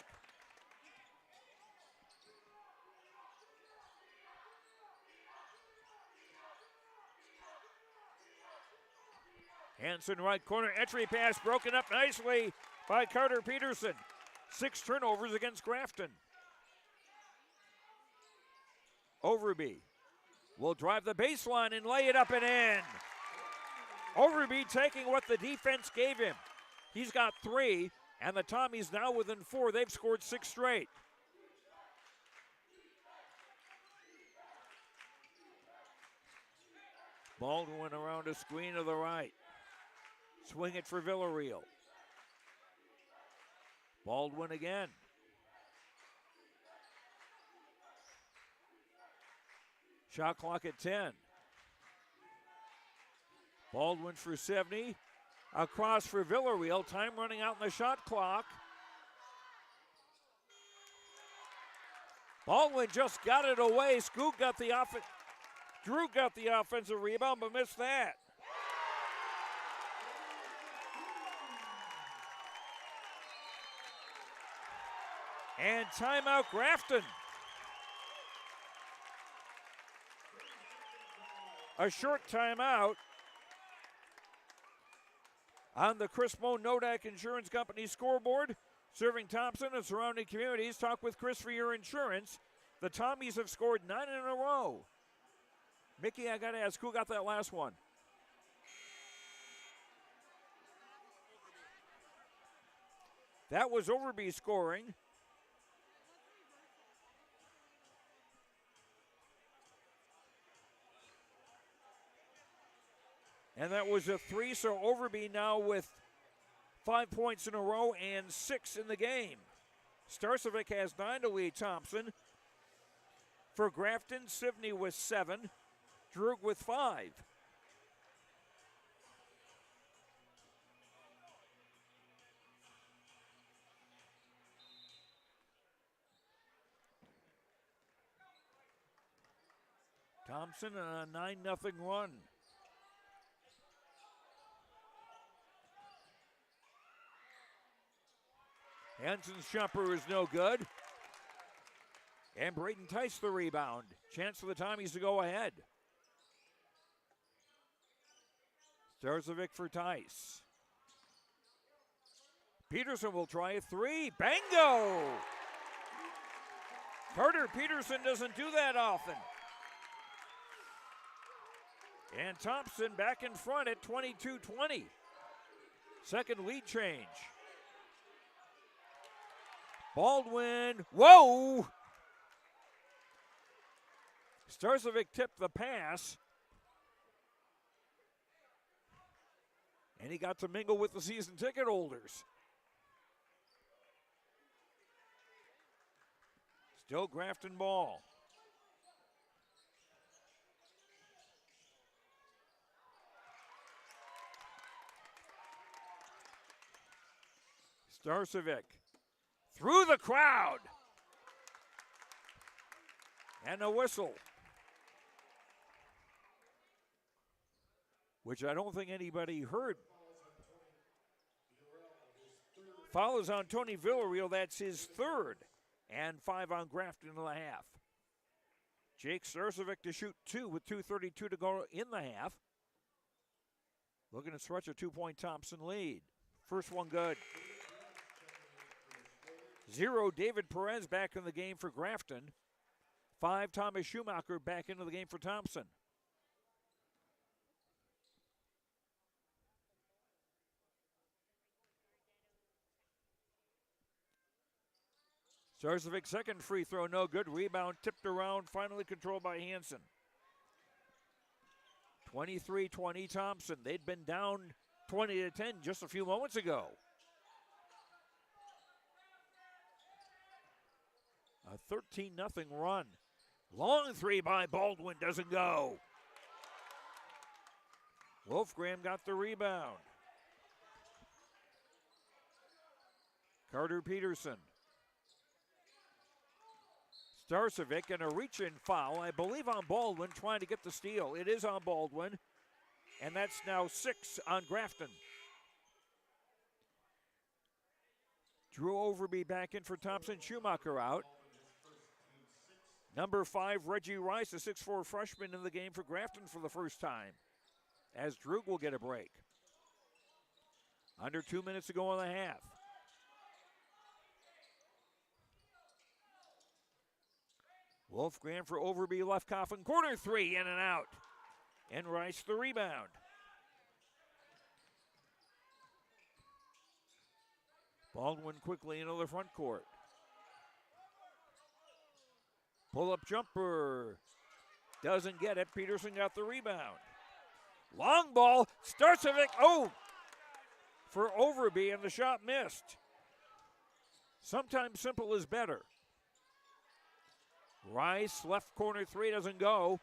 Hanson right corner, entry pass broken up nicely by Carter Peterson. 6 turnovers against Grafton. Overby will drive the baseline and lay it up and in. Overby taking what the defense gave him. He's got 3, and the Tommies now within 4. They've scored 6 straight. Baldwin around a screen to the right. Swing it for Villarreal. Baldwin again. Shot clock at 10. Baldwin for 70. Across for Villarreal. Time running out in the shot clock. Baldwin just got it away. Drew got the offensive rebound, but missed that. And timeout Grafton. A short timeout on the Chris Moe Nodak Insurance Company scoreboard. Serving Thompson and surrounding communities. Talk with Chris for your insurance. The Tommies have scored 9 in a row. Mickey, I got to ask, who got that last one? That was Overby scoring. And that was a 3, so Overby now with 5 points in a row and 6 in the game. Starcevic has 9 to lead Thompson. For Grafton, Sivney with 7, Drug with 5. Thompson a 9-0 run. Hansen's jumper is no good. And Braden Tice the rebound. Chance for the Tommies to go ahead. Starcevic for Tice. Peterson will try a 3. Bango! Carter Peterson doesn't do that often. And Thompson back in front at 22-20. Second lead change. Baldwin, whoa! Starcevic tipped the pass. And he got to mingle with the season ticket holders. Still Grafton ball. Starcevic through the crowd. And a whistle. Which I don't think anybody heard. Foul is on Tony Villarreal. That's his 3rd. And 5 on Grafton in the half. Jake Starcevic to shoot 2 with 2:32 to go in the half. Looking to stretch a 2-point Thompson lead. First one good. 0, David Perez back in the game for Grafton. 5, Thomas Schumacher back into the game for Thompson. Starsevic's second free throw, no good. Rebound tipped around, finally controlled by Hansen. 23-20 Thompson. They'd been down 20-10 just a few moments ago. A 13-0 run. Long three by Baldwin, doesn't go. Wolfgram got the rebound. Carter Peterson. Starcevic and a reach-in foul, I believe on Baldwin, trying to get the steal. It is on Baldwin, and that's now 6 on Grafton. Drew Overby back in for Thompson. Schumacher out. Number 5, Reggie Rice, a 6'4 freshman in the game for Grafton for the first time, as Droog will get a break. Under 2 minutes to go in the half. Wolfgram for Overby, left coffin, corner three, in and out. And Rice the rebound. Baldwin quickly into the front court. Pull-up jumper. Doesn't get it. Peterson got the rebound. Long ball. Starcevic. Oh! For Overby, and the shot missed. Sometimes simple is better. Rice, left corner three, doesn't go.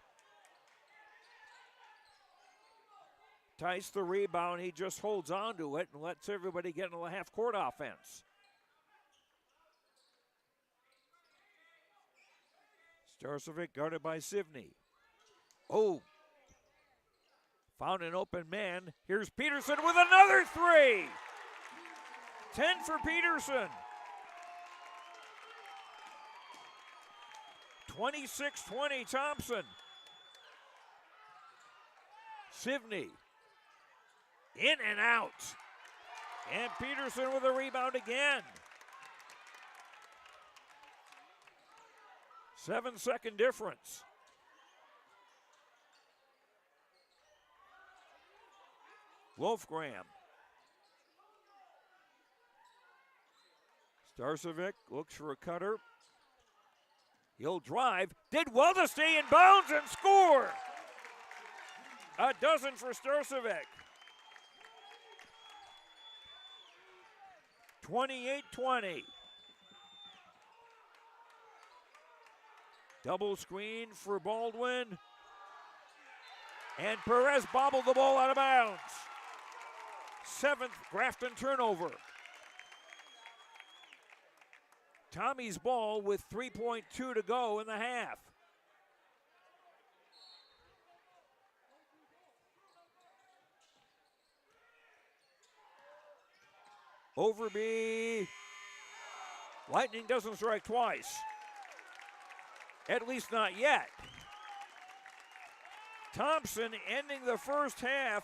Tice the rebound. He just holds on to it and lets everybody get into the half-court offense. Starcevic guarded by Sivney. Oh. Found an open man. Here's Peterson with another three. 10 for Peterson. 26-20 Thompson. Sivney. In and out. And Peterson with a rebound again. 7-second difference. Wolfgram. Starcevic looks for a cutter. He'll drive. Did well to stay in bounds and score. A dozen for Starcevic. 28-20. Double screen for Baldwin. And Perez bobbled the ball out of bounds. 7th Grafton turnover. Tommy's ball with 3.2 to go in the half. Overby. Lightning doesn't strike twice. At least not yet. Thompson ending the first half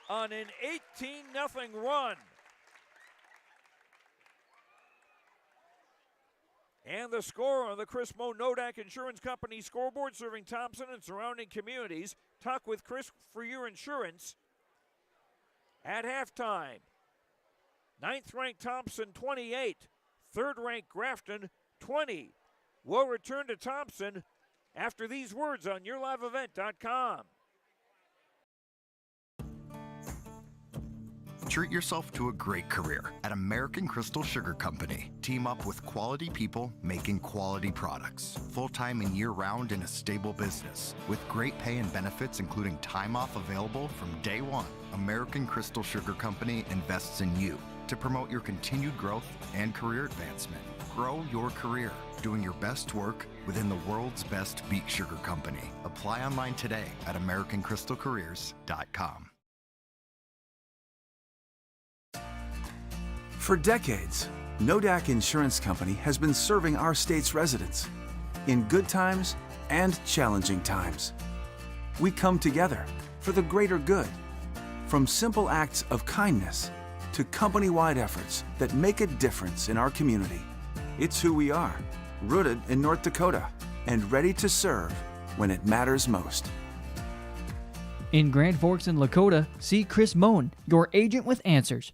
on an 18-0 run. And the score on the Chris Moe Nodak Insurance Company scoreboard, serving Thompson and surrounding communities. Talk with Chris for your insurance. At halftime, 9th-ranked Thompson 28, 3rd-ranked Grafton 20. We'll return to Thompson after these words on YourLiveEvent.com. Treat yourself to a great career at American Crystal Sugar Company. Team up with quality people making quality products. Full-time and year-round in a stable business. With great pay and benefits, including time off available from day one. American Crystal Sugar Company invests in you to promote your continued growth and career advancement. Grow your career, doing your best work within the world's best beet sugar company. Apply online today at AmericanCrystalCareers.com. For decades, Nodak Insurance Company has been serving our state's residents in good times and challenging times. We come together for the greater good, from simple acts of kindness to company-wide efforts that make a difference in our community. It's who we are, rooted in North Dakota and ready to serve when it matters most. In Grand Forks and Lakota, see Chris Moen, your agent with answers.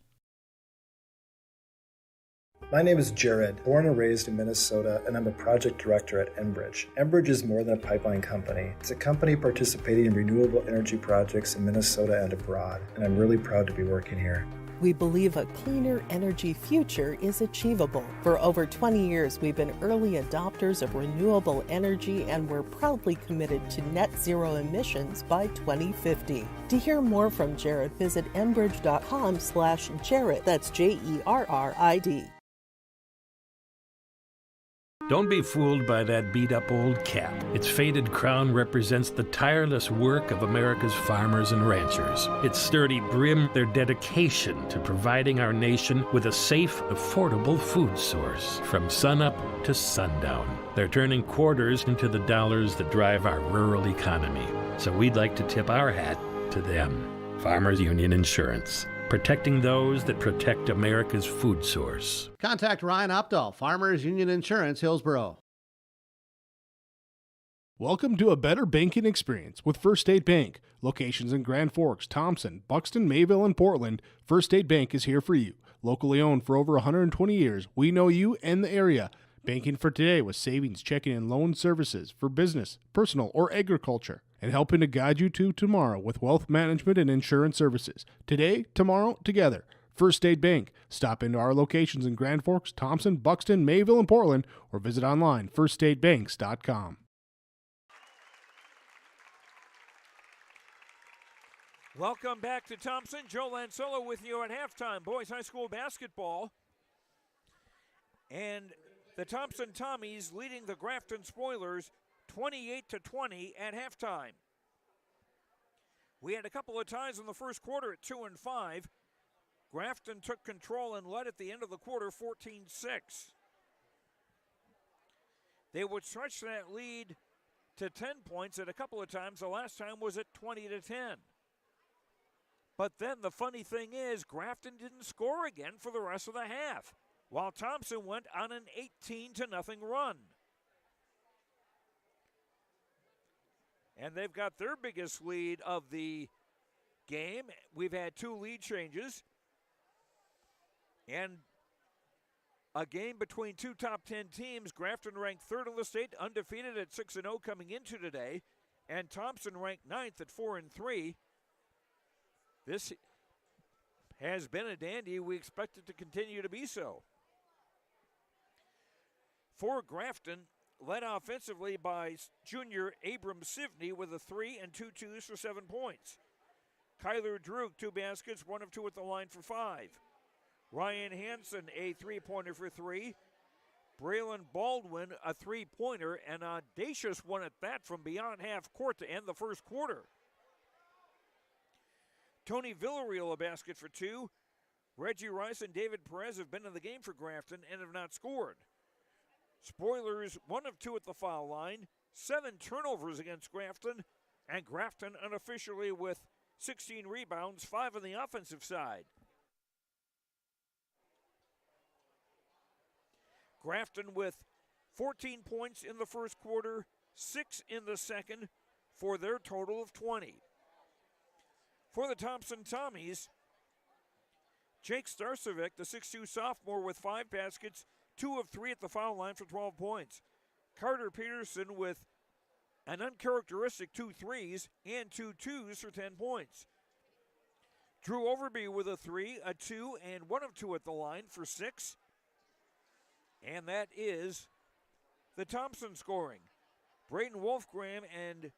My name is Jared, born and raised in Minnesota, and I'm a project director at Enbridge. Enbridge is more than a pipeline company. It's a company participating in renewable energy projects in Minnesota and abroad, and I'm really proud to be working here. We believe a cleaner energy future is achievable. For over 20 years, we've been early adopters of renewable energy, and we're proudly committed to net zero emissions by 2050. To hear more from Jared, visit enbridge.com/Jared. That's JERRID. Don't be fooled by that beat-up old cap. Its faded crown represents the tireless work of America's farmers and ranchers. Its sturdy brim, their dedication to providing our nation with a safe, affordable food source from sunup to sundown. They're turning quarters into the dollars that drive our rural economy. So we'd like to tip our hat to them. Farmers Union Insurance. Protecting those that protect America's food source. Contact Ryan Opdahl, Farmers Union Insurance, Hillsboro. Welcome to a better banking experience with First State Bank. Locations in Grand Forks, Thompson, Buxton, Mayville, and Portland, First State Bank is here for you. Locally owned for over 120 years, we know you and the area. Banking for today with savings, checking, and loan services for business, personal, or agriculture. And helping to guide you to tomorrow with wealth management and insurance services. Today, tomorrow, together. First State Bank. Stop into our locations in Grand Forks, Thompson, Buxton, Mayville, and Portland, or visit online, firststatebanks.com. Welcome back to Thompson. Joe Lansolo with you at halftime. Boys High School basketball. And the Thompson Tommies leading the Grafton Spoilers 28-20 at halftime. We had a couple of ties in the first quarter at 2 and 5. Grafton took control and led at the end of the quarter 14-6. They would stretch that lead to 10 points at a couple of times. The last time was at 20-10. But then the funny thing is, Grafton didn't score again for the rest of the half, while Thompson went on an 18-0 run. And they've got their biggest lead of the game. We've had 2 lead changes. And a game between 2 top 10 teams. Grafton ranked 3rd in the state, undefeated at 6-0 coming into today. And Thompson ranked 9th at 4-3. This has been a dandy. We expect it to continue to be so. For Grafton, led offensively by junior Abram Sivney with a 3 and 2 twos for 7 points. Kyler Druk, 2 baskets, 1 of 2 at the line for 5. Ryan Hansen, a 3-pointer for 3. Braylon Baldwin, a 3-pointer, and an audacious one at that from beyond half court to end the first quarter. Tony Villarreal, a basket for 2. Reggie Rice and David Perez have been in the game for Grafton and have not scored. Spoilers, 1 of 2 at the foul line, 7 turnovers against Grafton, and Grafton unofficially with 16 rebounds, 5 on the offensive side. Grafton with 14 points in the first quarter, 6 in the second, for their total of 20. For the Thompson Tommies, Jake Starcevic, the 6'2 sophomore with 5 baskets, 2 of 3 at the foul line for 12 points. Carter Peterson with an uncharacteristic 2 threes and 2 twos for 10 points. Drew Overby with a 3, a 2, and 1 of 2 at the line for 6. And that is the Thompson scoring. Braden Wolfgram and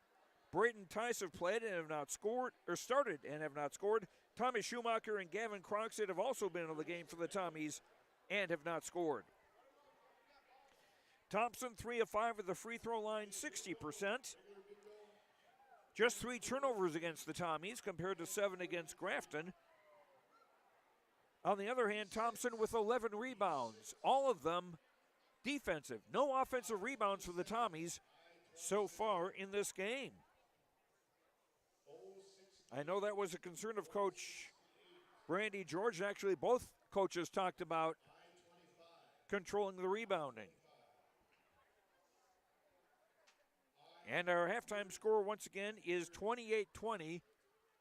Braden Tice have played and have not scored, or started and have not scored. Tommy Schumacher and Gavin Croxett have also been in the game for the Tommies and have not scored. Thompson, 3 of 5 at the free throw line, 60%. Just 3 turnovers against the Tommies compared to 7 against Grafton. On the other hand, Thompson with 11 rebounds, all of them defensive. No offensive rebounds for the Tommies so far in this game. I know that was a concern of Coach Brandy George. Actually, both coaches talked about controlling the rebounding. And our halftime score, once again, is 28-20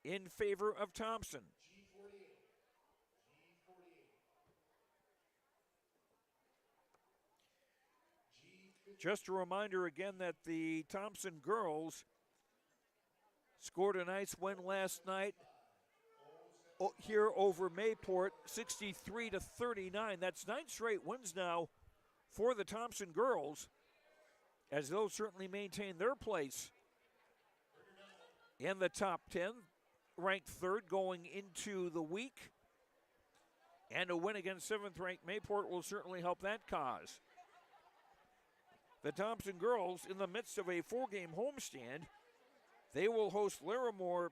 in favor of Thompson. Just a reminder again that the Thompson girls scored a nice win last night here over Mayport, 63-39. That's 9 straight wins now for the Thompson girls, as they'll certainly maintain their place in the top 10, ranked 3rd going into the week. And a win against 7th-ranked Mayport will certainly help that cause. The Thompson girls, in the midst of a 4-game homestand, they will host Larimore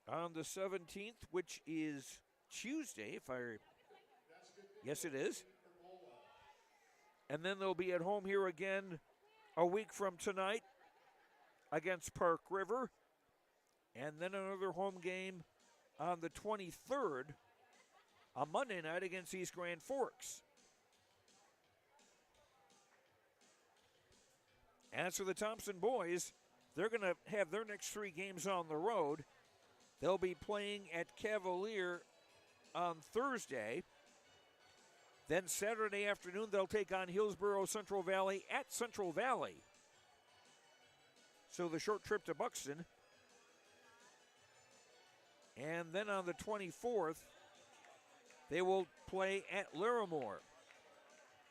on the 17th, which is Tuesday, yes it is. And then they'll be at home here again a week from tonight against Park River. And then another home game on the 23rd, a Monday night against East Grand Forks. As for the Thompson boys, they're going to have their next 3 games on the road. They'll be playing at Cavalier on Thursday. Then Saturday afternoon, they'll take on Hillsborough Central Valley at Central Valley. So the short trip to Buxton. And then on the 24th, they will play at Larimore.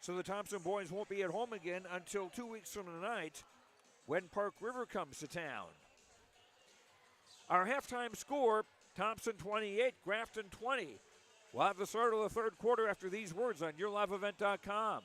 So the Thompson boys won't be at home again until 2 weeks from tonight when Park River comes to town. Our halftime score, Thompson 28, Grafton 20. We'll have the start of the 3rd quarter after these words on YourLiveEvent.com.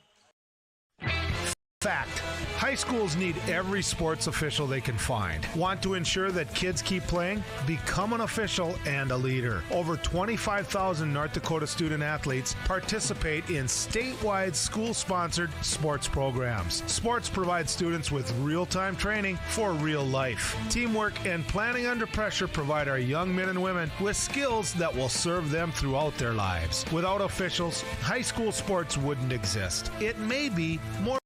Fact. High schools need every sports official they can find. Want to ensure that kids keep playing? Become an official and a leader. Over 25,000 North Dakota student athletes participate in statewide school-sponsored sports programs. Sports provide students with real-time training for real life. Teamwork and planning under pressure provide our young men and women with skills that will serve them throughout their lives. Without officials, high school sports wouldn't exist. It may be more.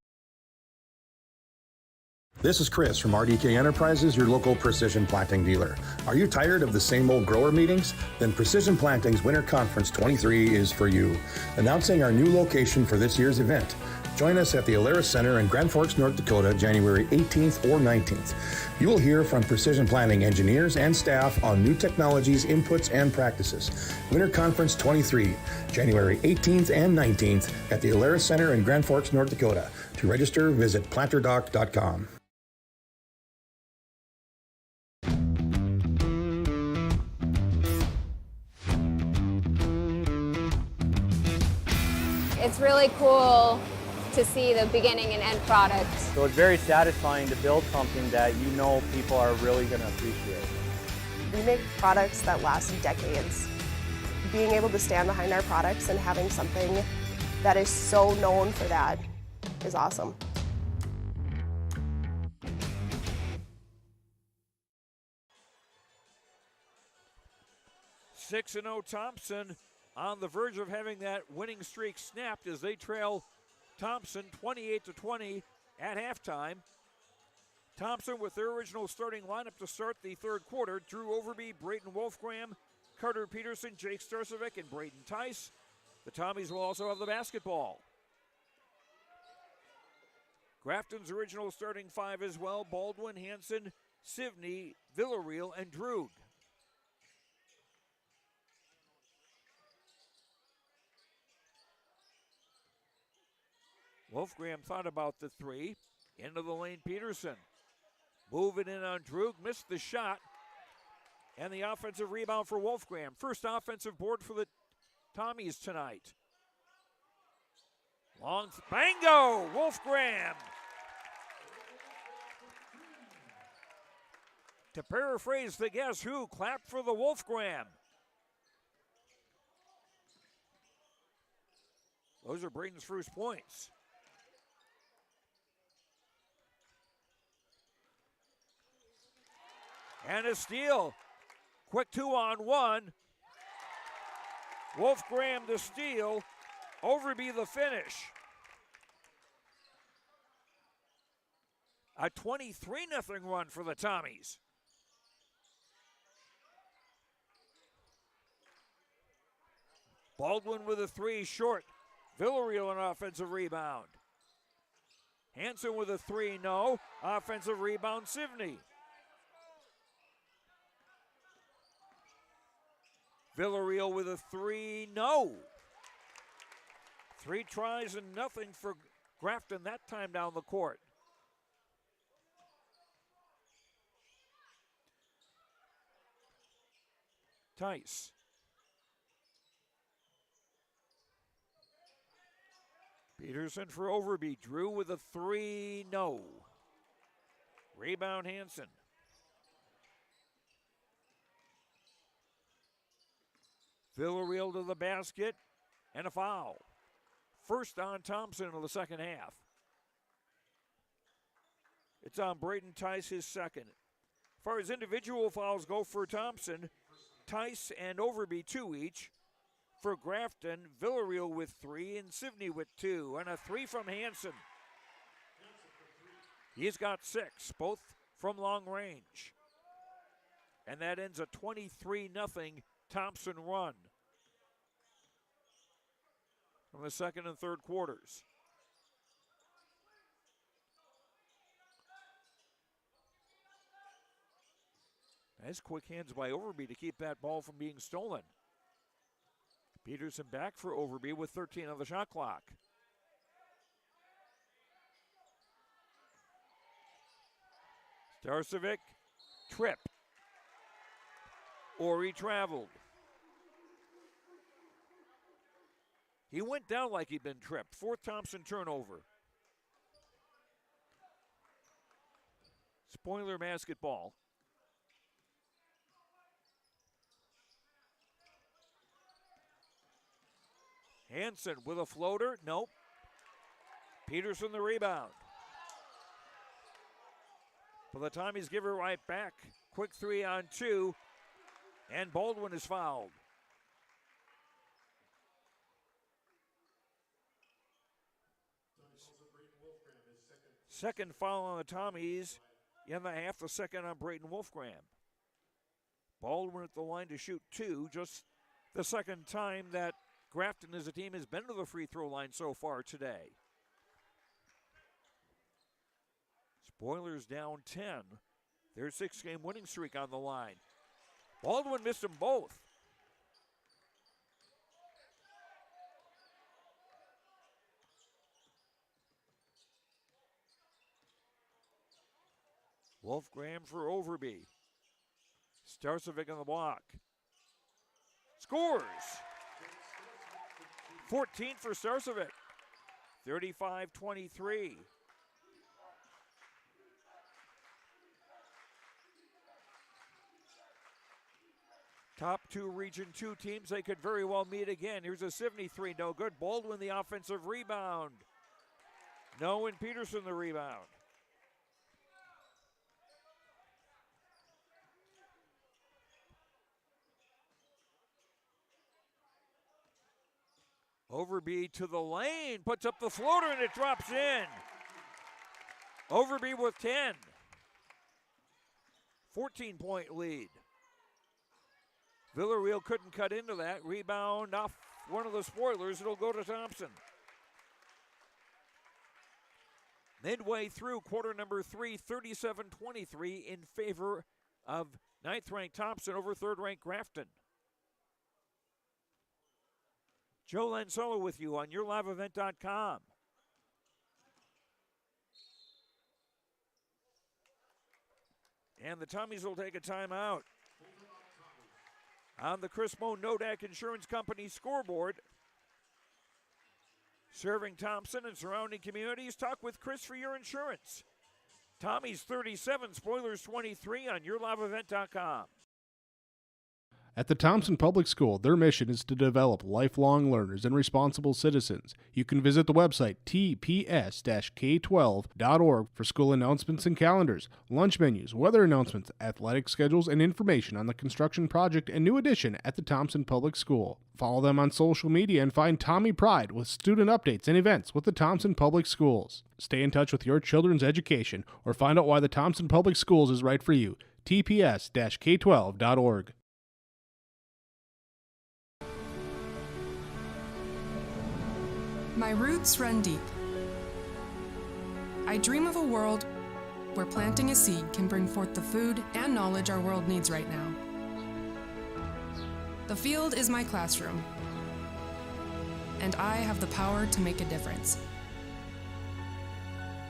This is Chris from RDK Enterprises, your local precision planting dealer. Are you tired of the same old grower meetings? Then Precision Planting's Winter Conference 23 is for you. Announcing our new location for this year's event. Join us at the Alaris Center in Grand Forks, North Dakota, January 18th or 19th. You will hear from Precision Planting engineers and staff on new technologies, inputs, and practices. Winter Conference 23, January 18th and 19th at the Alaris Center in Grand Forks, North Dakota. To register, visit planterdoc.com. It's really cool to see the beginning and end product. So it's very satisfying to build something that you know people are really going to appreciate. We make products that last decades. Being able to stand behind our products and having something that is so known for that is awesome. Six 6-0 Thompson on the verge of having that winning streak snapped as they trail Thompson 28-20 at halftime. Thompson with their original starting lineup to start the 3rd quarter: Drew Overby, Brayton Wolfgram, Carter Peterson, Jake Starcevic, and Braden Tice. The Tommies will also have the basketball. Grafton's original starting 5 as well: Baldwin, Hanson, Sivney, Villarreal, and Droog. Wolfgram thought about the 3. Into the lane, Peterson. Moving in on Droog, missed the shot. And the offensive rebound for Wolfgram. First offensive board for the Tommies tonight. Long, bango, Wolfgram. To paraphrase the Guess Who, clap for the Wolfgram. Those are Braden's first points. And a steal. Quick 2-on-1. Wolfgram the steal. Overby the finish. A 23-0 run for the Tommies. Baldwin with a 3 short. Villarreal an offensive rebound. Hanson with a three, no. Offensive rebound, Sivney. Villarreal with a three, no. 3 tries and nothing for Grafton that time down the court. Tice. Peterson for Overby. Drew with a three, no. Rebound Hanson. Villarreal to the basket and a foul. First on Thompson in the second half. It's on Braden Tice, his second. As far as individual fouls go for Thompson, Tice and Overby 2 each. For Grafton, Villarreal with 3 and Sivney with 2. And a 3 from Hanson. He's got 6, both from long range. And that ends a 23-0 Thompson run from the second and third quarters. Nice quick hands by Overby to keep that ball from being stolen. Peterson back for Overby with 13 on the shot clock. Starcevic, trip. Or he traveled. He went down like he'd been tripped. 4th Thompson turnover. Spoiler basketball. Hanson with a floater. Nope. Peterson the rebound. By the time he's given it right back. Quick 3 on 2. And Baldwin is fouled. Second foul on the Tommies in the half. The second on Brayton Wolfgram. Baldwin at the line to shoot 2. Just the second time that Grafton as a team has been to the free throw line so far today. Spoilers down 10. Their 6-game winning streak on the line. Baldwin missed them both. Wolfgram for Overby. Starcevic on the block. Scores! 14 for Starcevic. 35-23. Top 2 Region 2 teams, they could very well meet again. Here's a Sivney 3, no good. Baldwin the offensive rebound. No, and Peterson the rebound. Overby to the lane, puts up the floater and it drops in. Overby with 10. 14-point lead. Villarreal couldn't cut into that. Rebound off one of the spoilers. It'll go to Thompson. Midway through quarter number 3, 37-23 in favor of 9th-ranked Thompson over 3rd-ranked Grafton. Joe Lanzolo with you on YourLiveEvent.com. And the Tommies will take a timeout. On the Chris Moe Nodak Insurance Company scoreboard, serving Thompson and surrounding communities, talk with Chris for your insurance. Tommy's 37, Spoilers 23 on YourLiveEvent.com. At the Thompson Public School, their mission is to develop lifelong learners and responsible citizens. You can visit the website tps-k12.org for school announcements and calendars, lunch menus, weather announcements, athletic schedules, and information on the construction project and new addition at the Thompson Public School. Follow them on social media and find Tommy Pride with student updates and events with the Thompson Public Schools. Stay in touch with your children's education or find out why the Thompson Public Schools is right for you. tps-k12.org. My roots run deep. I dream of a world where planting a seed can bring forth the food and knowledge our world needs right now. The field is my classroom, and I have the power to make a difference.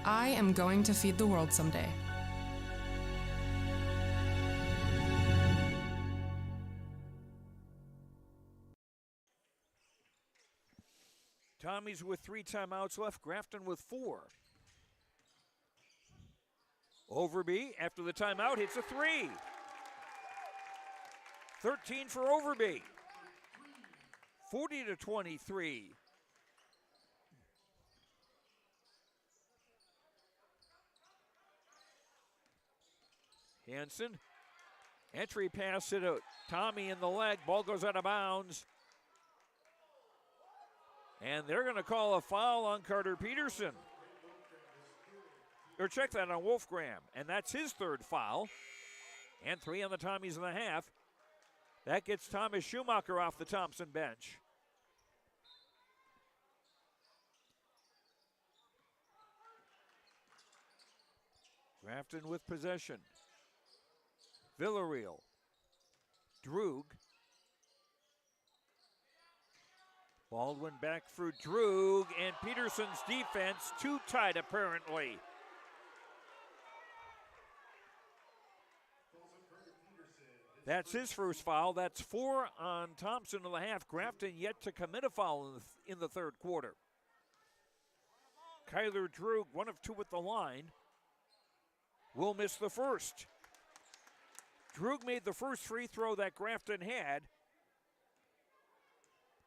I am going to feed the world someday. Tommy's with 3 timeouts left, Grafton with 4. Overby, after the timeout, hits a 3. 13 for Overby. 40-23. Hansen, entry pass to Tommy in the leg. Ball goes out of bounds. And they're going to call a foul on Carter Peterson. Or check that on Wolfgram. And that's his 3rd foul. And 3 on the Tommies in the half. That gets Thomas Schumacher off the Thompson bench. Grafton with possession. Villarreal. Droog. Baldwin back for Droog, and Peterson's defense too tight apparently. That's his first foul. That's 4 on Thompson in the half. Grafton yet to commit a foul in the 3rd quarter. Kyler Droog, 1 of 2 at the line, will miss the first. Droog made the first free throw that Grafton had,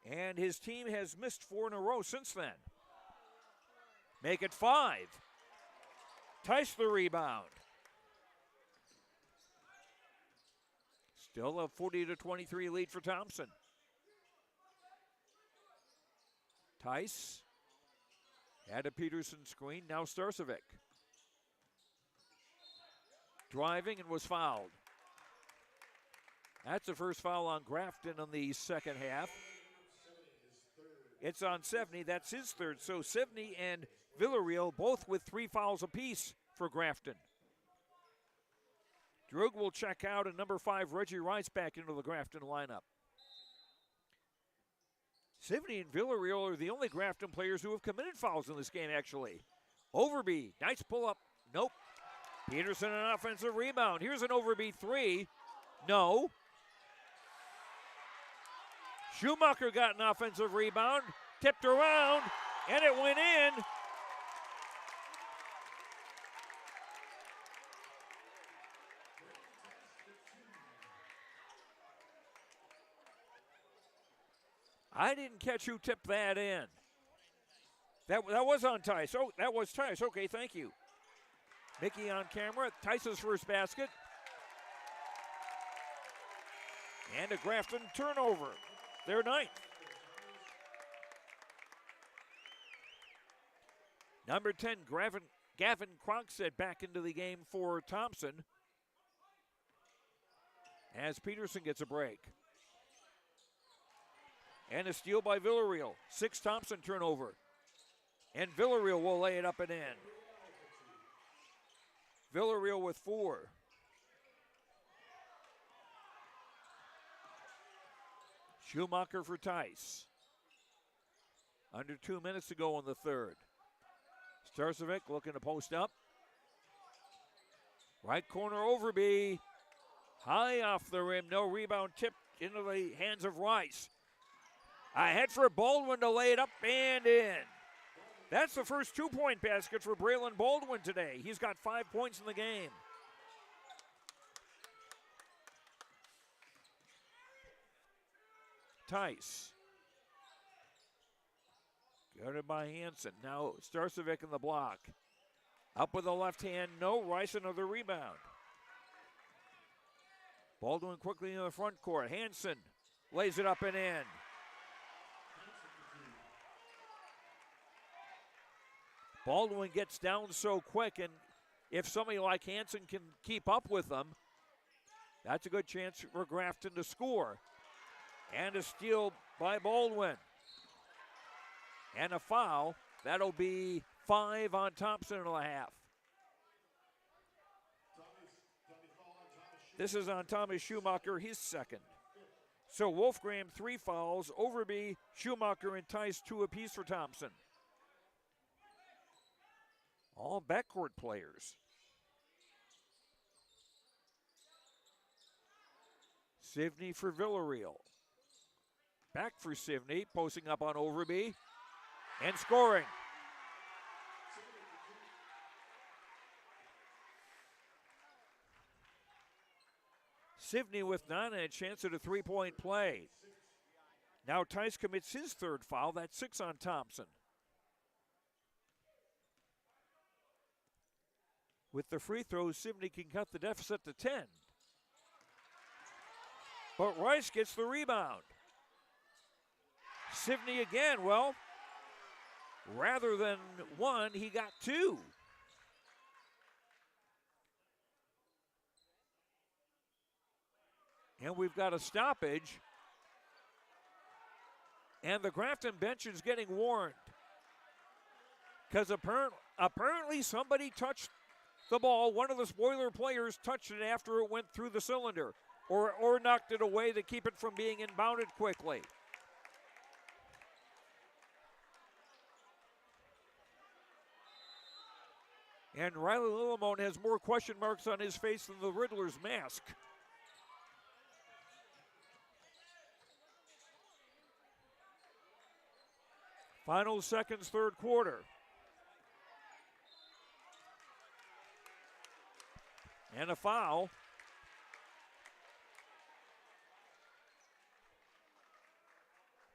and his team has missed 4 in a row since then. Make it 5. Tice the rebound. Still a 40-23 lead for Thompson. Tice had a Peterson screen, now Starcevic. Driving and was fouled. That's the first foul on Grafton in the second half. It's on Sevny, that's his 3rd. So Sevny and Villarreal both with 3 fouls apiece for Grafton. Droog will check out, and number 5, Reggie Rice, back into the Grafton lineup. Sevny and Villarreal are the only Grafton players who have committed fouls in this game, actually. Overby, nice pull-up. Nope. Peterson, an offensive rebound. Here's an Overby 3. No. Schumacher got an offensive rebound, tipped around, and it went in. I didn't catch who tipped that in. That was on Tice. Oh, that was Tice. Okay, thank you. Mickey on camera. Tice's first basket. And a Grafton turnover. Their 9th. Number 10, Gavin Cronkstead back into the game for Thompson as Peterson gets a break. And a steal by Villarreal. 6 Thompson turnover. And Villarreal will lay it up and in. Villarreal with 4. Schumacher for Tice. Under 2 minutes to go in the 3rd. Starcevic looking to post up. Right corner Overby. High off the rim. No rebound, tipped into the hands of Rice. Ahead for Baldwin to lay it up and in. That's the first 2-point basket for Braylon Baldwin today. He's got 5 points in the game. Tice. Guarded by Hansen. Now Starcevic in the block. Up with the left hand. No. Rice another rebound. Baldwin quickly in the front court. Hansen lays it up and in. Baldwin gets down so quick, and if somebody like Hansen can keep up with them, that's a good chance for Grafton to score. And a steal by Baldwin. And a foul. That'll be 5 on Thompson in the half. This is on Thomas Schumacher, his second. So Wolfgram 3 fouls, Overby, Schumacher, and Tice 2 apiece for Thompson. All backcourt players. Sivney for Villarreal. Back for Sivney, posting up on Overby, and scoring. Sivney with 9 and a chance at a three-point play. Now Tice commits his third foul. That's 6 on Thompson. With the free throws, Sivney can cut the deficit to 10. But Rice gets the rebound. Sivney again, well, rather than 1, he got 2. And we've got a stoppage. And the Grafton bench is getting warned. Because apparently somebody touched the ball. One of the spoiler players touched it after it went through the cylinder. Or knocked it away to keep it from being inbounded quickly. And Riley Lillimone has more question marks on his face than the Riddler's mask. Final seconds, third quarter. And a foul.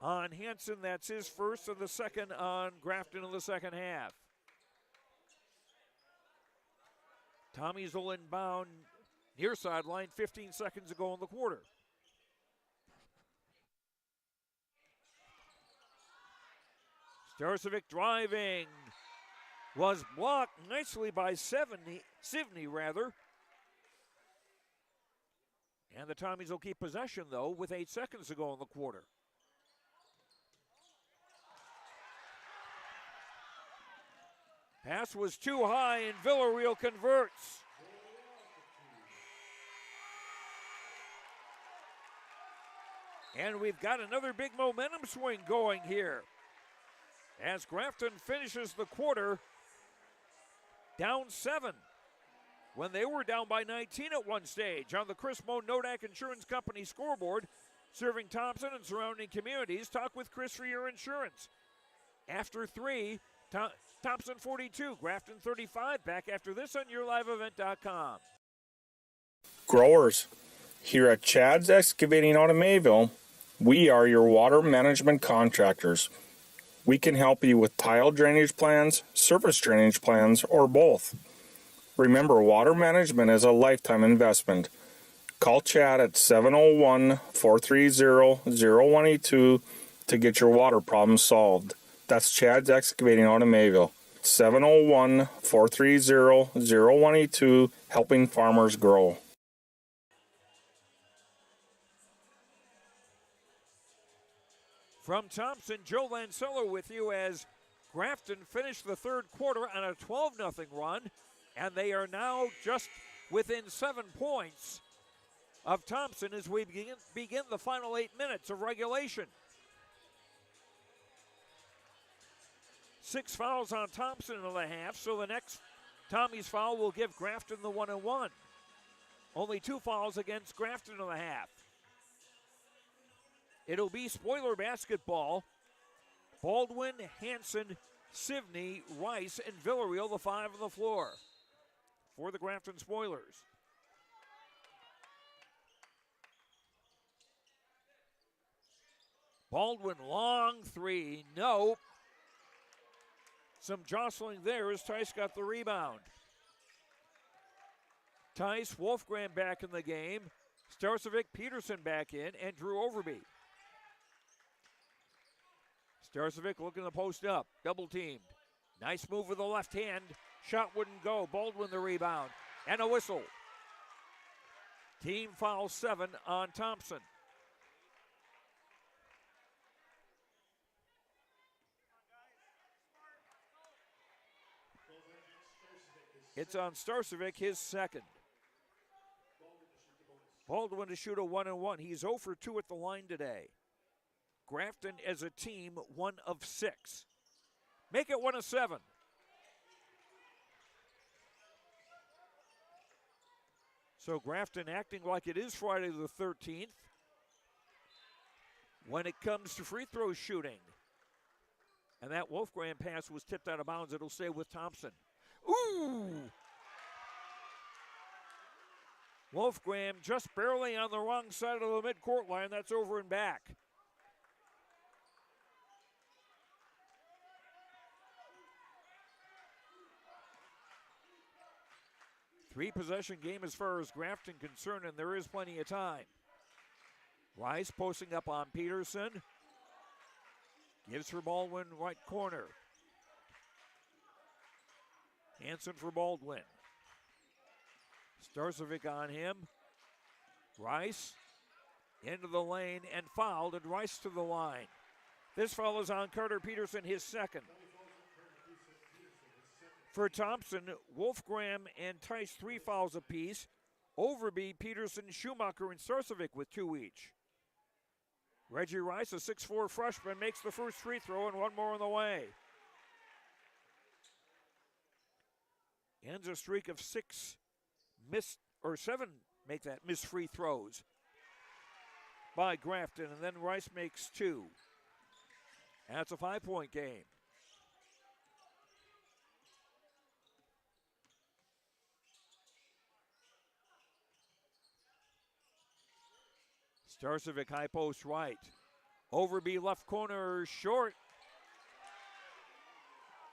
On Hansen, that's his first, and the second on Grafton in the second half. Tommies will inbound near sideline, 15 seconds to go in the quarter. Starcevic driving, was blocked nicely by Sivney. And the Tommies will keep possession, though, with 8 seconds to go in the quarter. Pass was too high, and Villarreal converts. And we've got another big momentum swing going here, as Grafton finishes the quarter down 7 when they were down by 19 at one stage. On the Chris Moe Nodak Insurance Company scoreboard, serving Thompson and surrounding communities, talk with Chris for your insurance. After 3, Thompson 42, Grafton 35. Back after this on YourLiveEvent.com. Growers, here at Chad's Excavating out of Mayville, we are your water management contractors. We can help you with tile drainage plans, surface drainage plans, or both. Remember, water management is a lifetime investment. Call Chad at 701-430-0182 to get your water problems solved. That's Chad's Excavating out of Mayville. 701-430-0182, helping farmers grow. From Thompson, Joe Lancello with you as Grafton finished the third quarter on a 12-0 run, and they are now just within 7 points of Thompson as we begin the final 8 minutes of regulation. 6 fouls on Thompson in the half, so the next Tommy's foul will give Grafton the 1-1. Only 2 fouls against Grafton in the half. It'll be spoiler basketball. Baldwin, Hansen, Sivney, Rice, and Villarreal, the 5 on the floor for the Grafton Spoilers. Baldwin, long 3, no. Some jostling there as Tice got the rebound. Tice, Wolfgram back in the game. Starcevic, Peterson back in, and Drew Overby. Starcevic looking to post up, double teamed. Nice move with the left hand. Shot wouldn't go. Baldwin the rebound. And a whistle. Team foul 7 on Thompson. It's on Starcevic, his second. Baldwin to shoot a 1-1. He's 0 for 2 at the line today. Grafton as a team, 1 of 6. Make it 1 of 7. So Grafton acting like it is Friday the 13th when it comes to free throw shooting. And that Wolfgram pass was tipped out of bounds. It'll stay with Thompson. Ooh! Wolfgram just barely on the wrong side of the midcourt line. That's over and back. Three-possession game as far as Grafton concerned, and there is plenty of time. Rice posting up on Peterson. Gives for Baldwin, right corner. Hansen for Baldwin. Starcevic on him. Rice into the lane and fouled, and Rice to the line. This foul is on Carter Peterson, his second. For Thompson, Wolfgram and Tice 3 fouls apiece. Overby, Peterson, Schumacher, and Starcevic with 2 each. Reggie Rice, a 6'4 freshman, makes the first free throw and one more on the way. Ends a streak of 7 make that missed free throws by Grafton, and then Rice makes 2. That's a 5-point game. Starcevic high post right. Overby left corner short.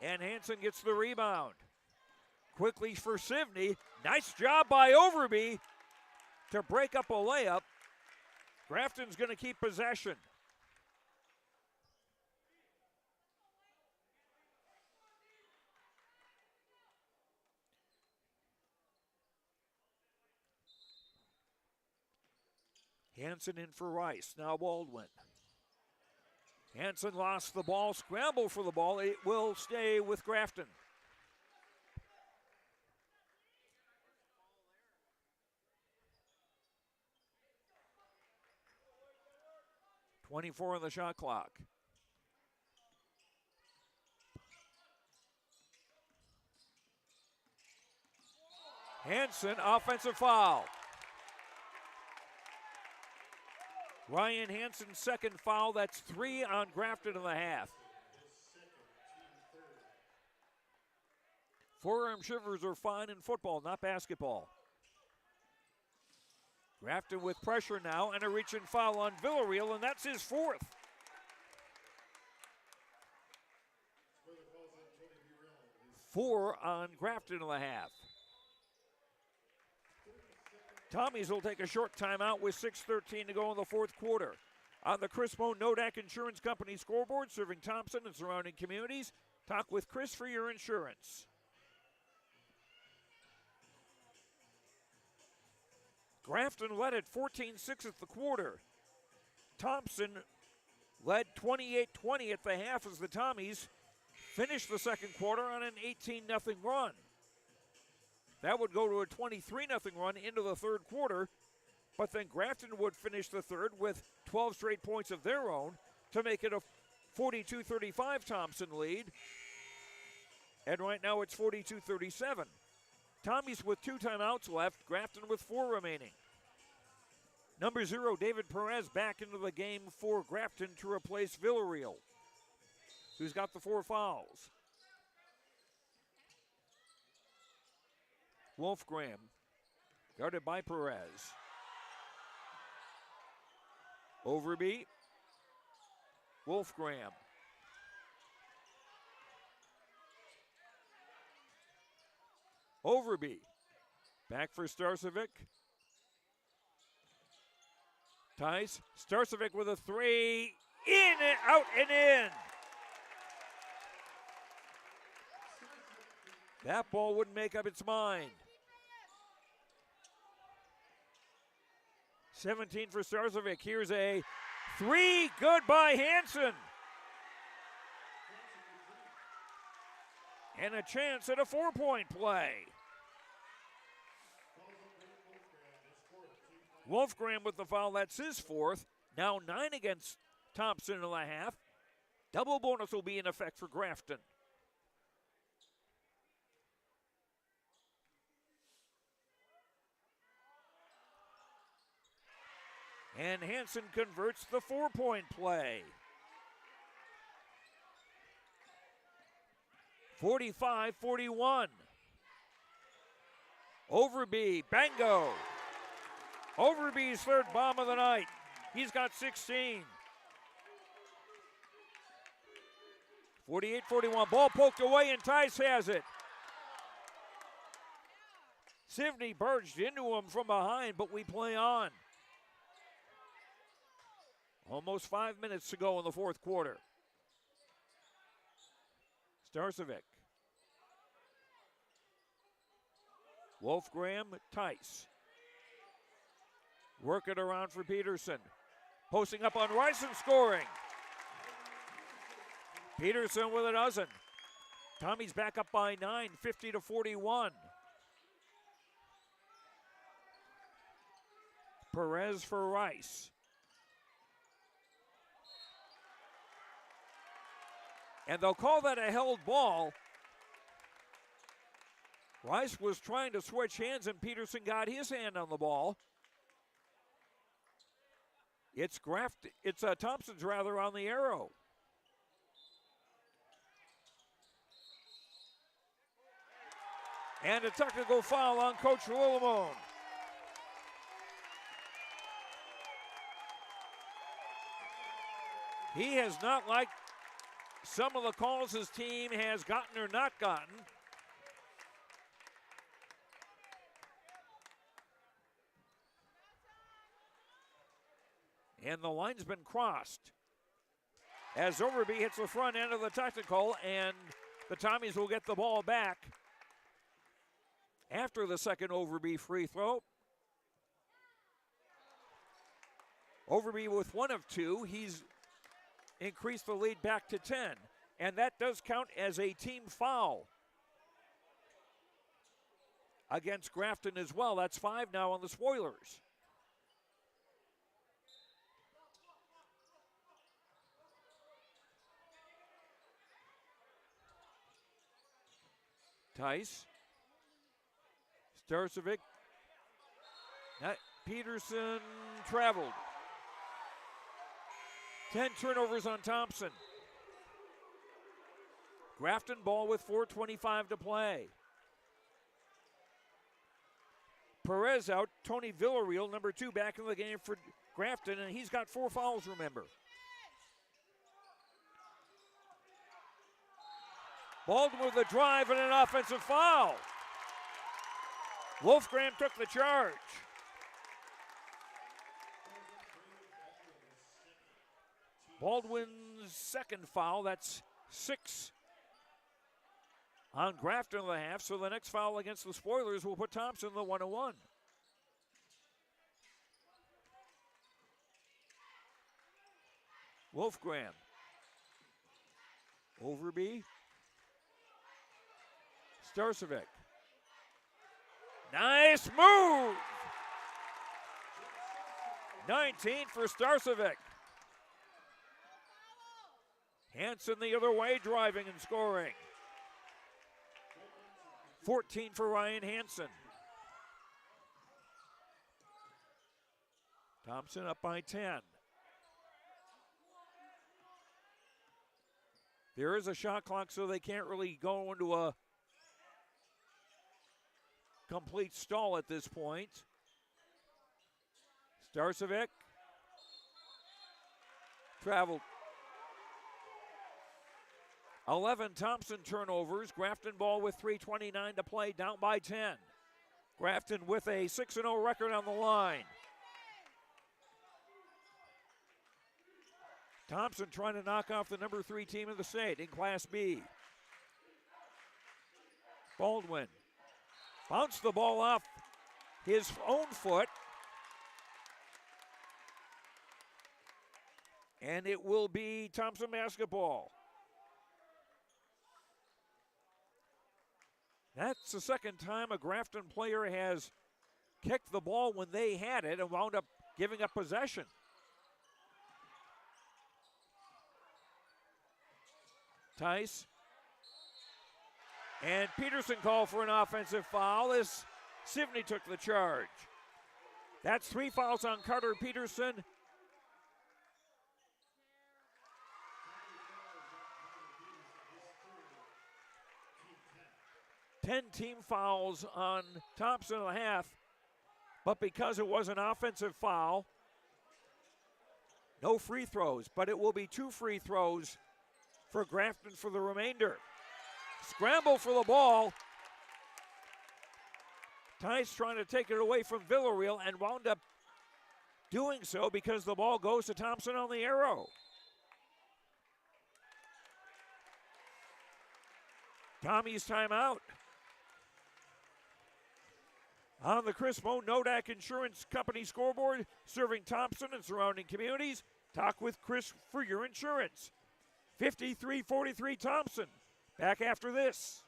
And Hansen gets the rebound. Quickly for Sivney. Nice job by Overby to break up a layup. Grafton's going to keep possession. Hansen in for Rice. Now Baldwin. Hansen lost the ball. Scramble for the ball. It will stay with Grafton. .24 on the shot clock. Hansen, offensive foul. Ryan Hansen's second foul. That's 3 on Grafton in the half. Forearm shivers are fine in football, not basketball. Grafton with pressure now and a reach and foul on Villarreal, and that's his 4th. Four on Grafton in the half. Tommies will take a short timeout with 6:13 to go in the 4th quarter. On the Chris Moe Nodak Insurance Company scoreboard, serving Thompson and surrounding communities. Talk with Chris for your insurance. Grafton led at 14-6 at the quarter. Thompson led 28-20 at the half as the Tommies finished the second quarter on an 18-0 run. That would go to a 23-0 run into the third quarter, but then Grafton would finish the third with 12 straight points of their own to make it a 42-35 Thompson lead. And right now it's 42-37. Tommies with 2 timeouts left, Grafton with 4 remaining. Number 0, David Perez, back into the game for Grafton to replace Villarreal, who's got the 4 fouls. Wolfgram, guarded by Perez. Overby, Wolfgram. Overby, back for Starcevic. Tice, Starcevic with a 3, in and out and in. That ball wouldn't make up its mind. 17 for Starcevic. Here's a 3, good by Hansen. And a chance at a 4-point play. Wolfgram with the foul, that's his fourth. Now 9 against Thompson in the half. Double bonus will be in effect for Grafton. And Hansen converts the 4-point play. 45-41. Overby, Bango. Overby's third bomb of the night. He's got 16. 48-41, ball poked away and Tice has it. Sivney barged into him from behind, but we play on. Almost 5 minutes to go in the fourth quarter. Starcevic. Wolfgram, Tice. Work it around for Peterson. Posting up on Rice and scoring. Peterson with a dozen. Tommy's back up by 9, 50-41. Perez for Rice. And they'll call that a held ball. Rice was trying to switch hands and Peterson got his hand on the ball. It's Thompson's rather on the arrow. And a technical foul on Coach Lillimone. He has not liked some of the calls his team has gotten or not gotten. And the line's been crossed. As Overby hits the front end of the technical, and the Tommies will get the ball back after the second Overby free throw. Overby with 1 of 2. He's increased the lead back to 10. And that does count as a team foul against Grafton as well. That's 5 now on the Spoilers. Tice. Starcevic. Peterson traveled. 10 turnovers on Thompson. Grafton ball with 4:25 to play. Perez out. Tony Villarreal, number 2, back in the game for Grafton, and he's got 4 fouls, remember. Baldwin with a drive and an offensive foul. Wolfgram took the charge. Baldwin's second foul, that's 6 on Grafton in the half, so the next foul against the Spoilers will put Thompson in the 1-1. Wolfgram. Overby. Starcevic. Nice move! 19 for Starcevic. Hansen the other way, driving and scoring. 14 for Ryan Hansen. Thompson up by 10. There is a shot clock, so they can't really go into a complete stall at this point. Starcevic. Traveled. 11 Thompson turnovers. Grafton ball with 3:29 to play, down by 10. Grafton with a 6-0 record on the line. Thompson trying to knock off the number 3 team in the state in Class B. Baldwin bounced the ball off his own foot. And it will be Thompson basketball. That's the second time a Grafton player has kicked the ball when they had it and wound up giving up possession. Tice. And Peterson called for an offensive foul as Sivney took the charge. That's 3 fouls on Carter Peterson. Ten team fouls on Thompson and a half, but because it was an offensive foul, no free throws, but it will be 2 free throws for Grafton for the remainder. Scramble for the ball. Tice trying to take it away from Villarreal and wound up doing so because the ball goes to Thompson on the arrow. Tommy's timeout. On the Chris Moe Nodak Insurance Company scoreboard, serving Thompson and surrounding communities. Talk with Chris for your insurance. 53-43 Thompson. Back after this.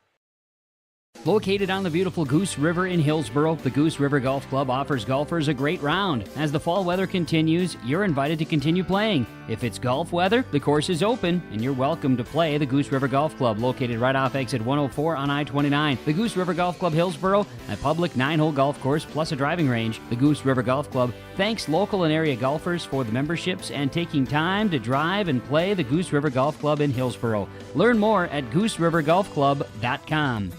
Located on the beautiful Goose River in Hillsboro, the Goose River Golf Club offers golfers a great round. As the fall weather continues, you're invited to continue playing. If it's golf weather, the course is open, and you're welcome to play the Goose River Golf Club, located right off exit 104 on I-29. The Goose River Golf Club Hillsboro, a public 9-hole golf course plus a driving range. The Goose River Golf Club thanks local and area golfers for the memberships and taking time to drive and play the Goose River Golf Club in Hillsboro. Learn more at GooseRiverGolfClub.com.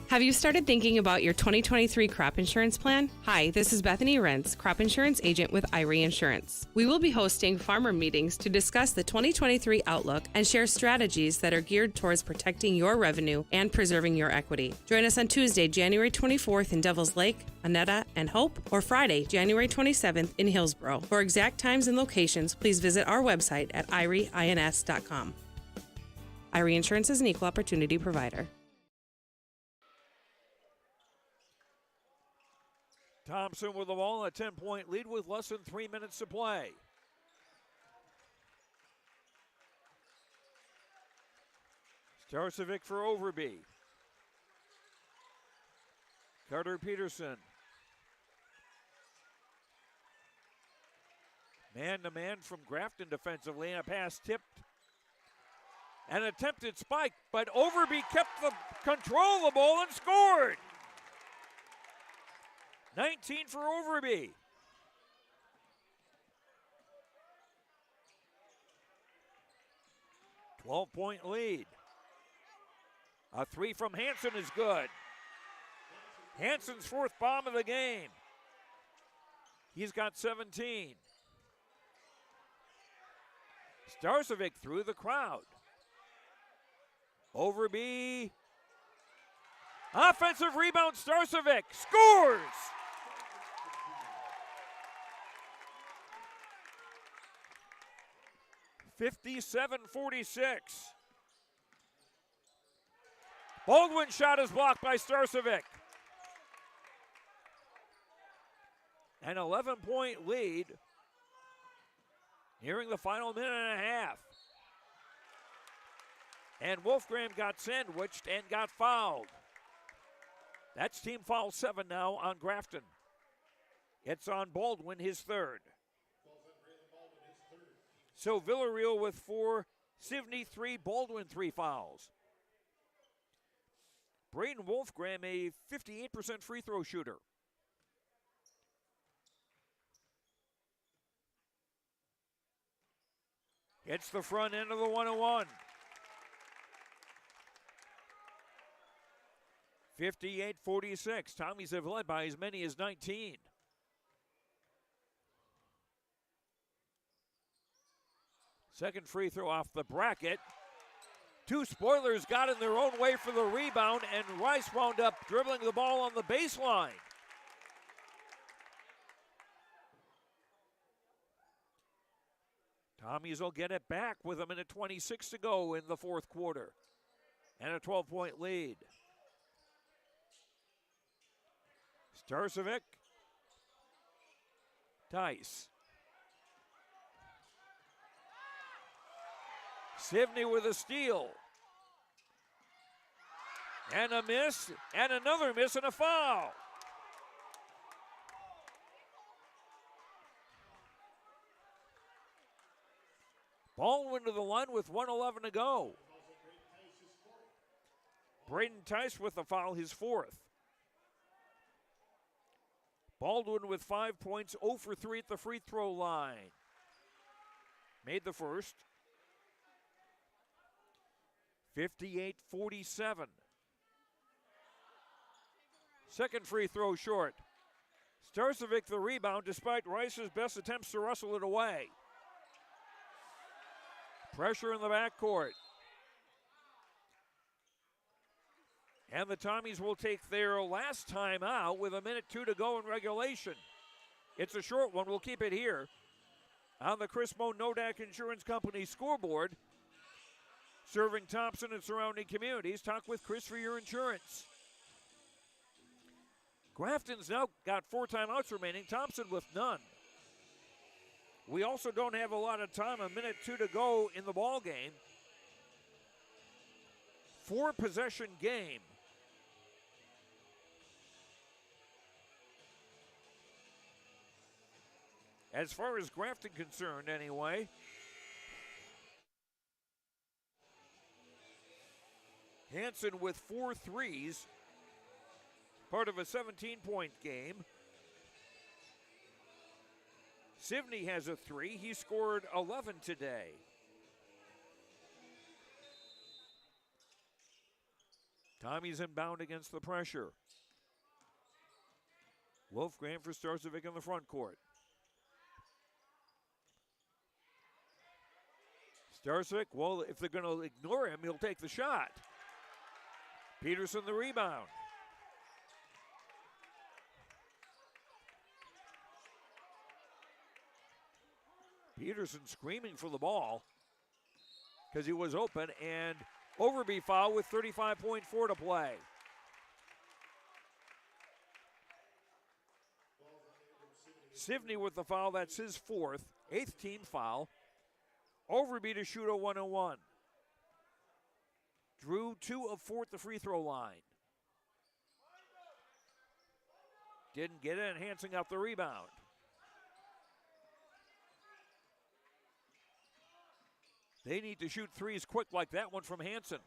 Have you started thinking about your 2023 crop insurance plan? Hi, this is Bethany Rentz, crop insurance agent with Irie Insurance. We will be hosting farmer meetings to discuss the 2023 outlook and share strategies that are geared towards protecting your revenue and preserving your equity. Join us on Tuesday, January 24th in Devil's Lake, Annetta, and Hope, or Friday, January 27th in Hillsboro. For exact times and locations, please visit our website at irieins.com. Irie Insurance is an equal opportunity provider. Thompson with the ball, a 10-point lead with less than 3 minutes to play. Starcevic for Overby. Carter Peterson. Man-to-man from Grafton defensively, and a pass tipped. An attempted spike, but Overby kept the control of the ball and scored. 19 for Overby. $12-point lead. A 3 from Hansen is good. Hansen's 4th bomb of the game. He's got 17. Starcevic through the crowd. Overby. Offensive rebound, Starcevic scores! (57-46). Baldwin's shot is blocked by Starcevic. An 11-point lead, nearing the final minute and a half. And Wolfgram got sandwiched and got fouled. That's team foul 7 now on Grafton. It's on Baldwin, his 3rd. So Villarreal with 4, Sivney 3, Baldwin 3 fouls. Braden Wolfgram, a 58% free throw shooter. It's the front end of the 101. 58-46. Tommies have led by as many as 19. Second free throw off the bracket. 2 spoilers got in their own way for the rebound, and Rice wound up dribbling the ball on the baseline. Tommies will get it back with a minute 26 to go in the 4th quarter. And a 12-point lead. Starcevic. Tice. Sivney with a steal. And a miss, and another miss, and a foul. Baldwin to the line with 1:11 to go. Braden Tice with the foul, his fourth. Baldwin with 5 points, 0 for 3 at the free throw line. Made the first. 58-47. Second free throw short. Starcevic the rebound despite Rice's best attempts to wrestle it away. Pressure in the backcourt. And the Tommies will take their last time out with 1:02 to go in regulation. It's a short one. We'll keep it here on the Chris Moe Nodak Insurance Company scoreboard. Serving Thompson and surrounding communities. Talk with Chris for your insurance. Grafton's now got 4 timeouts remaining. Thompson with none. We also don't have a lot of time. 1:02 to go in the ball game. 4-possession game. As far as Grafton concerned, anyway. Hansen with 4 threes. Part of a 17-point game. Sivney has a 3. He scored 11 today. Tommy's inbound against the pressure. Wolfgram for Starcevic in the front court. Starcevic, well, if they're going to ignore him, he'll take the shot. Peterson the rebound. Peterson screaming for the ball because he was open, and Overby foul with 35.4 to play. Sivney with the foul, that's his 4th, 8th team foul. Overby to shoot a 1-1. Drew 2 of 4 at the free throw line. Didn't get it, Hansen got the rebound. They need to shoot threes quick like that one from Hansen.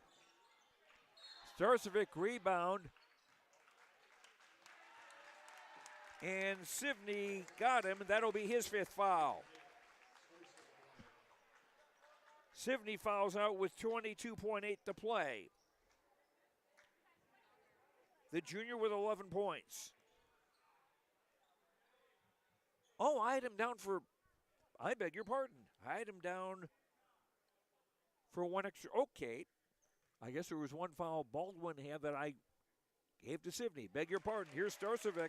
Starcevic rebound. And Sivney got him, and that'll be his 5th foul. Sivney fouls out with 22.8 to play. The junior with 11 points. Oh, I had him down for, I beg your pardon. I had him down for 1 extra. Okay. I guess there was 1 foul Baldwin had that I gave to Sivney. Beg your pardon. Here's Starcevic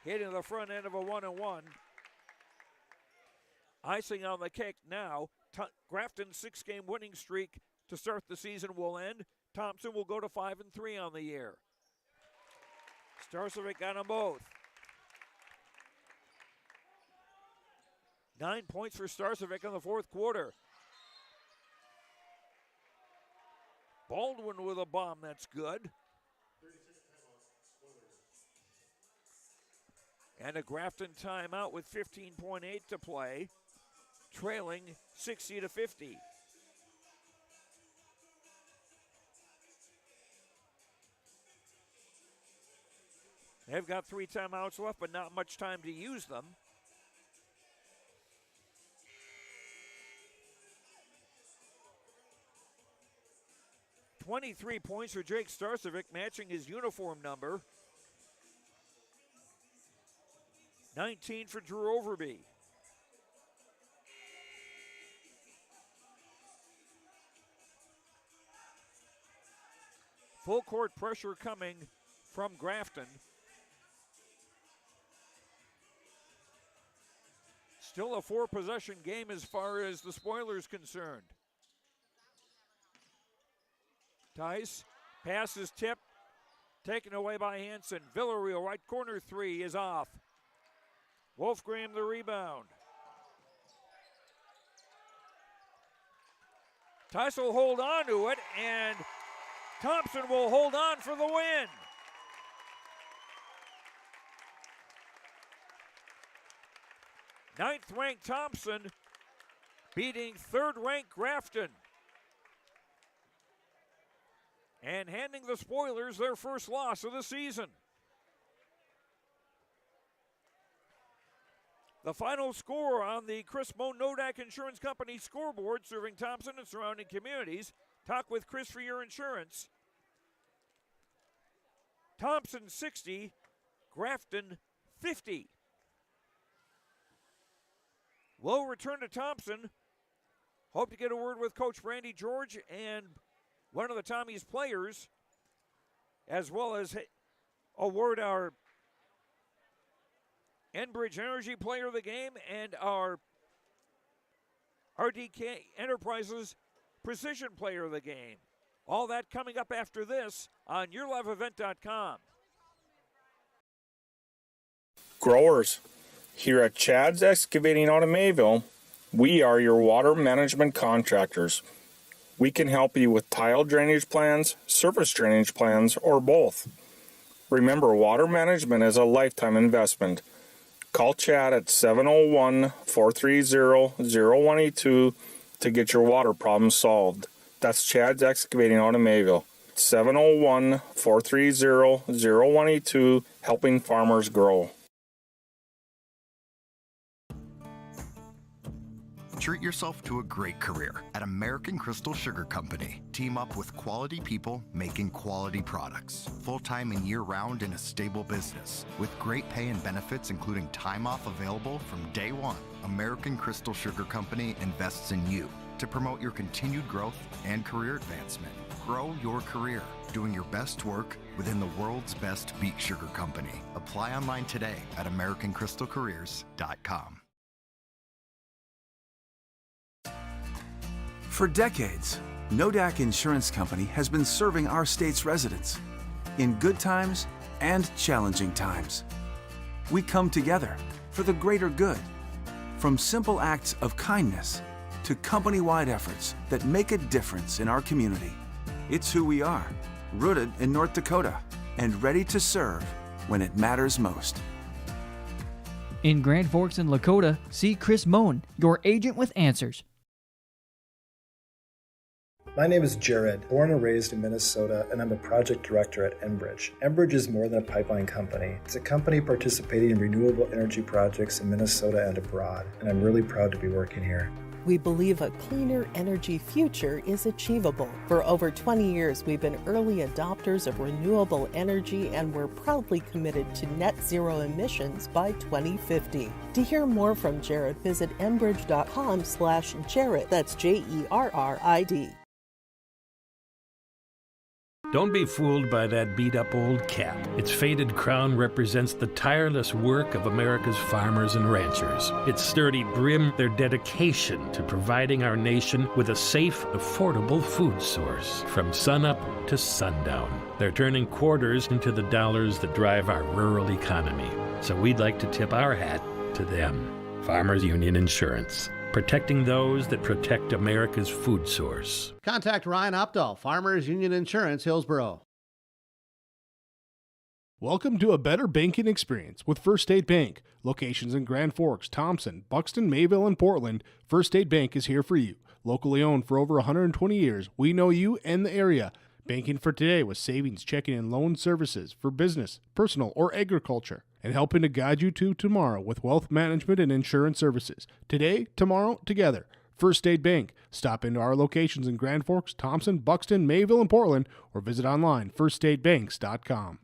hitting the front end of a 1-1. Icing on the cake now. Grafton's 6-game winning streak to start the season will end. Thompson will go to 5-3 on the year. Starcevic got them both. 9 points for Starcevic in the 4th quarter. Baldwin with a bomb, that's good. And a Grafton timeout with 15.8 to play, trailing 60-50. They've got 3 timeouts left, but not much time to use them. .23 points for Jake Starcevic, matching his uniform number. 19 for Drew Overby. Full court pressure coming from Grafton. Still a 4-possession game as far as the spoiler's concerned. Tice, pass is tipped, taken away by Hansen. Villarreal, right corner 3 is off. Wolfgram the rebound. Tice will hold on to it, and Thompson will hold on for the win. Ninth-ranked Thompson beating third-ranked Grafton and handing the Spoilers their first loss of the season. The final score on the Chris Moan Nodak Insurance Company scoreboard, serving Thompson and surrounding communities. Talk with Chris for your insurance. Thompson 60, Grafton 50. We'll return to Thompson. Hope to get a word with Coach Brandy George and one of the Tommies players, as well as award our Enbridge Energy Player of the Game and our RDK Enterprises Precision Player of the Game. All that coming up after this on YourLiveEvent.com. Growers, here at Chad's Excavating out of Mayville, we are your water management contractors. We can help you with tile drainage plans, surface drainage plans, or both. Remember, water management is a lifetime investment. Call Chad at 701-430-0182 to get your water problems solved. That's Chad's Excavating out of Mayville. 701-430-0182, helping farmers grow. Treat yourself to a great career at American Crystal Sugar Company. Team up with quality people making quality products. Full-time and year-round in a stable business. With great pay and benefits including time off available from day one. American Crystal Sugar Company invests in you to promote your continued growth and career advancement. Grow your career, doing your best work within the world's best beet sugar company. Apply online today at AmericanCrystalCareers.com. For decades, Nodak Insurance Company has been serving our state's residents in good times and challenging times. We come together for the greater good, from simple acts of kindness to company-wide efforts that make a difference in our community. It's who we are, rooted in North Dakota and ready to serve when it matters most. In Grand Forks and Lakota, see Chris Moan, your agent with answers. My name is Jared, born and raised in Minnesota, and I'm a project director at Enbridge. Enbridge is more than a pipeline company. It's a company participating in renewable energy projects in Minnesota and abroad, and I'm really proud to be working here. We believe a cleaner energy future is achievable. For over 20 years, we've been early adopters of renewable energy, and we're proudly committed to net zero emissions by 2050. To hear more from Jared, visit enbridge.com/Jared. That's JERRID. Don't be fooled by that beat-up old cap. Its faded crown represents the tireless work of America's farmers and ranchers. Its sturdy brim, their dedication to providing our nation with a safe, affordable food source from sunup to sundown. They're turning quarters into the dollars that drive our rural economy. So we'd like to tip our hat to them. Farmers Union Insurance. Protecting those that protect America's food source. Contact Ryan Opdahl, Farmers Union Insurance, Hillsboro. Welcome to a better banking experience with First State Bank. Locations in Grand Forks, Thompson, Buxton, Mayville, and Portland, First State Bank is here for you. Locally owned for over 120 years, we know you and the area. Banking for today with savings, checking, and loan services for business, personal, or agriculture. And helping to guide you to tomorrow with wealth management and insurance services. Today, tomorrow, together. First State Bank. Stop into our locations in Grand Forks, Thompson, Buxton, Mayville, and Portland, or visit online, firststatebanks.com.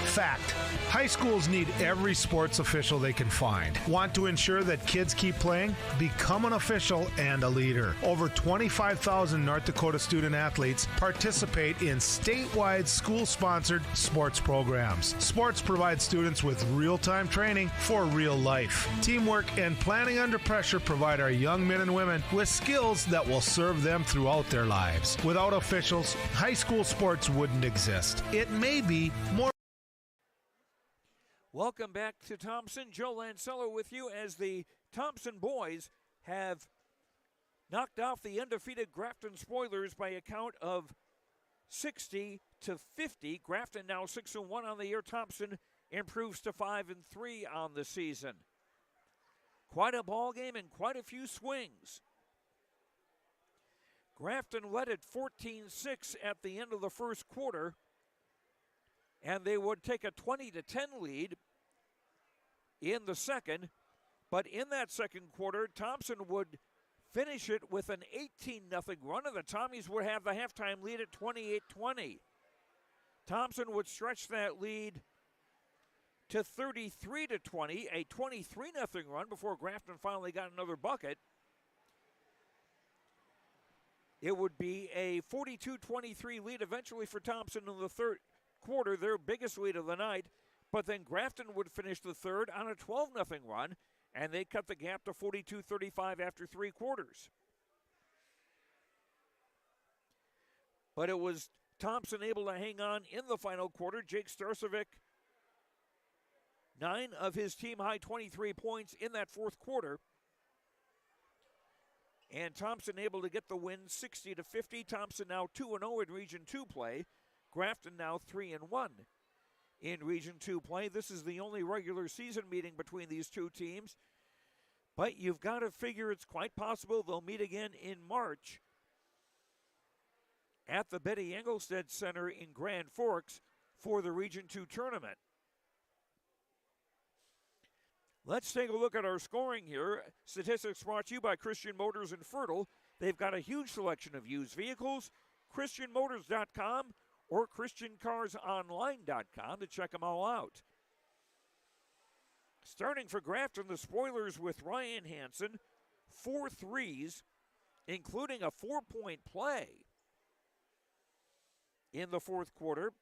Fact. High schools need every sports official they can find. Want to ensure that kids keep playing? Become an official and a leader. Over 25,000 North Dakota student athletes participate in statewide school-sponsored sports programs. Sports provide students with real-time training for real life. Teamwork and planning under pressure provide our young men and women with skills that will serve them throughout their lives. Without officials, high school sports wouldn't exist. It may be more. Welcome back to Thompson. Joe Lancello with you as the Thompson boys have knocked off the undefeated Grafton Spoilers by a count of 60-50. Grafton now 6-1 on the year. Thompson improves to 5-3 on the season. Quite a ball game and quite a few swings. Grafton led at 14-6 at the end of the first quarter, and they would take a 20-10 lead in the second. But in that second quarter, Thompson would finish it with an 18-0 run, and the Tommies would have the halftime lead at 28-20. Thompson would stretch that lead to 33-20, a 23-0 run before Grafton finally got another bucket. It would be a 42-23 lead eventually for Thompson in the third quarter, their biggest lead of the night. But then Grafton would finish the third on a 12-0 run, and they cut the gap to 42-35 after three quarters. But it was Thompson able to hang on in the final quarter. Jake Starcevic, 9 of his team-high 23 points in that fourth quarter. And Thompson able to get the win 60-50. Thompson now 2-0 in Region 2 play. Grafton now 3-1 in Region 2 play. This is the only regular season meeting between these two teams. But you've got to figure it's quite possible they'll meet again in March at the Betty Engelstad Center in Grand Forks for the Region 2 tournament. Let's take a look at our scoring here. Statistics brought to you by Christian Motors in Fertile. They've got a huge selection of used vehicles. ChristianMotors.com or ChristianCarsOnline.com to check them all out. Starting for Grafton, the Spoilers with Ryan Hansen, 4 threes, including a 4-point play in the fourth quarter.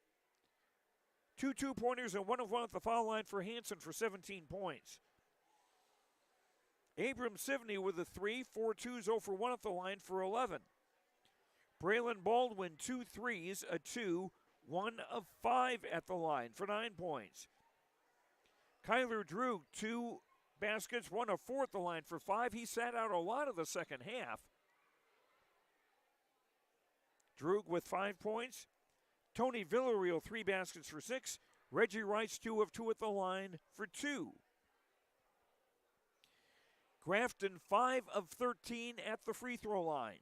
2 two-pointers and 1 of 1 at the foul line for Hansen for 17 points. Abram Sivney with a 3, 4 twos, 0 for 1 at the line for 11. Braylon Baldwin, 2 threes, a 2, 1 of 5 at the line for 9 points. Kyler Drew, 2 baskets, 1 of 4 at the line for 5. He sat out a lot of the second half. Drew with 5 points. Tony Villarreal, 3 baskets for 6. Reggie Rice, 2 of 2 at the line for 2. Grafton, 5 of 13 at the free throw line.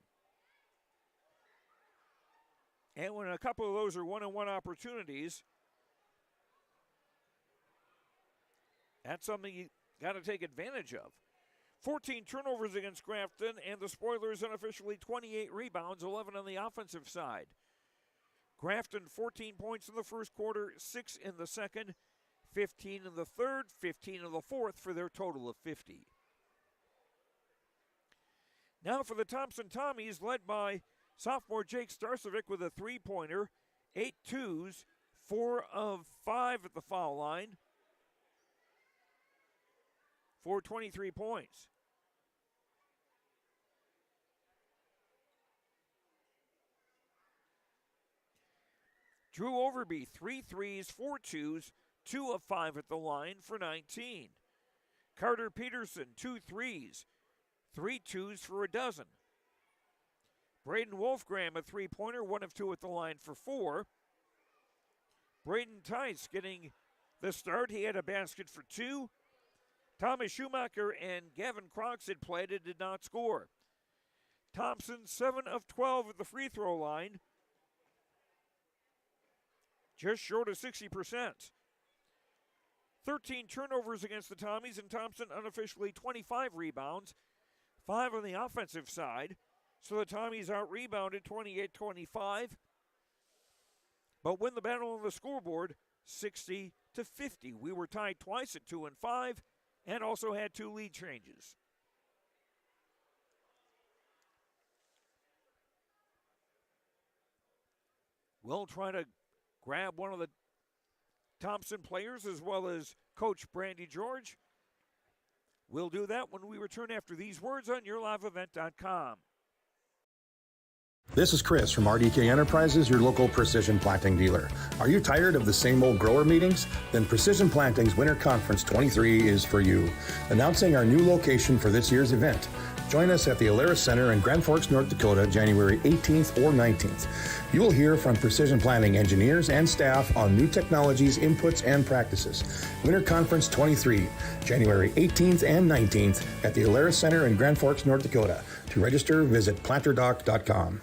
And when a couple of those are 1-on-1 opportunities, that's something you got to take advantage of. 14 turnovers against Grafton, and the Spoilers unofficially 28 rebounds, 11 on the offensive side. Grafton 14 points in the first quarter, 6 in the second, 15 in the third, 15 in the fourth for their total of 50. Now for the Thompson Tommies, led by sophomore Jake Starcevic with a 3-pointer, 8 twos, 4 of 5 at the foul line for 23 points. Drew Overby, 3 threes, 4 twos, 2 of 5 at the line for 19. Carter Peterson, 2 threes, 3 twos for a dozen. Braden Wolfgram, a 3-pointer, 1 of 2 at the line for 4. Braden Tice getting the start. He had a basket for 2. Thomas Schumacher and Gavin Croxett played and did not score. Thompson, 7 of 12 at the free throw line, just short of 60%. 13 turnovers against the Tommies, and Thompson unofficially 25 rebounds, 5 on the offensive side. So the Tommies out-rebounded 28-25, but win the battle on the scoreboard 60-50. We were tied twice at 2 and 5, and also had 2 lead changes. We'll try to grab one of the Thompson players as well as Coach Brandy George. We'll do that when we return after these words on YourLiveEvent.com. This is Chris from RDK Enterprises, your local precision planting dealer. Are you tired of the same old grower meetings? Then Precision Planting's Winter Conference 23 is for you. Announcing our new location for this year's event, Join us at the Alara Center in Grand Forks, North Dakota, January 18th or 19th. You will hear from Precision Planting engineers and staff on new technologies, inputs, and practices. Winter Conference 23, January 18th and 19th at the Alara Center in Grand Forks, North Dakota. To register, visit planterdoc.com.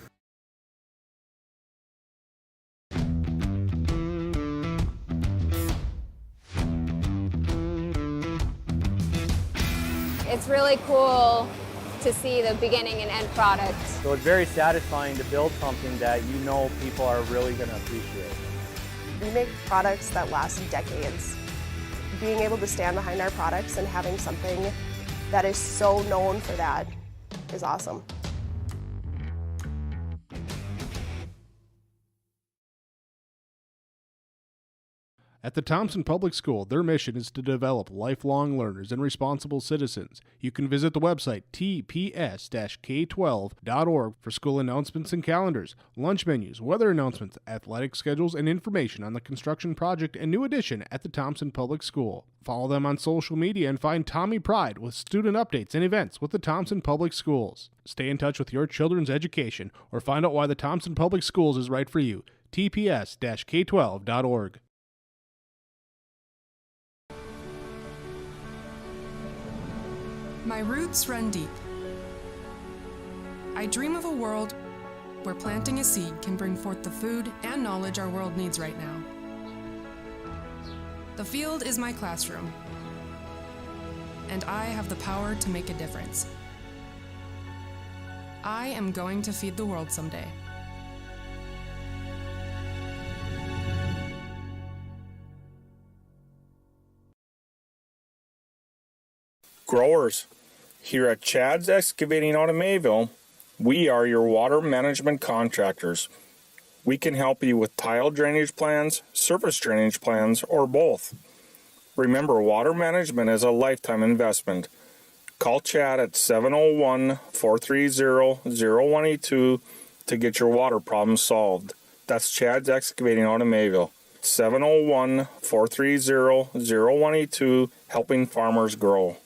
It's really cool to see the beginning and end product. So it's very satisfying to build something that you know people are really going to appreciate. We make products that last decades. Being able to stand behind our products and having something that is so known for that is awesome. At the Thompson Public School, their mission is to develop lifelong learners and responsible citizens. You can visit the website tps-k12.org for school announcements and calendars, lunch menus, weather announcements, athletic schedules, and information on the construction project and new addition at the Thompson Public School. Follow them on social media and find Tommy Pride with student updates and events with the Thompson Public Schools. Stay in touch with your children's education or find out why the Thompson Public Schools is right for you. tps-k12.org. My roots run deep. I dream of a world where planting a seed can bring forth the food and knowledge our world needs right now. The field is my classroom, and I have the power to make a difference. I am going to feed the world someday. Growers, here at Chad's Excavating out of Mayville, we are your water management contractors. We can help you with tile drainage plans, surface drainage plans, or both. Remember, water management is a lifetime investment. Call Chad at 701-430-0182 to get your water problems solved. That's Chad's Excavating out of Mayville. 701-430-0182, helping farmers grow.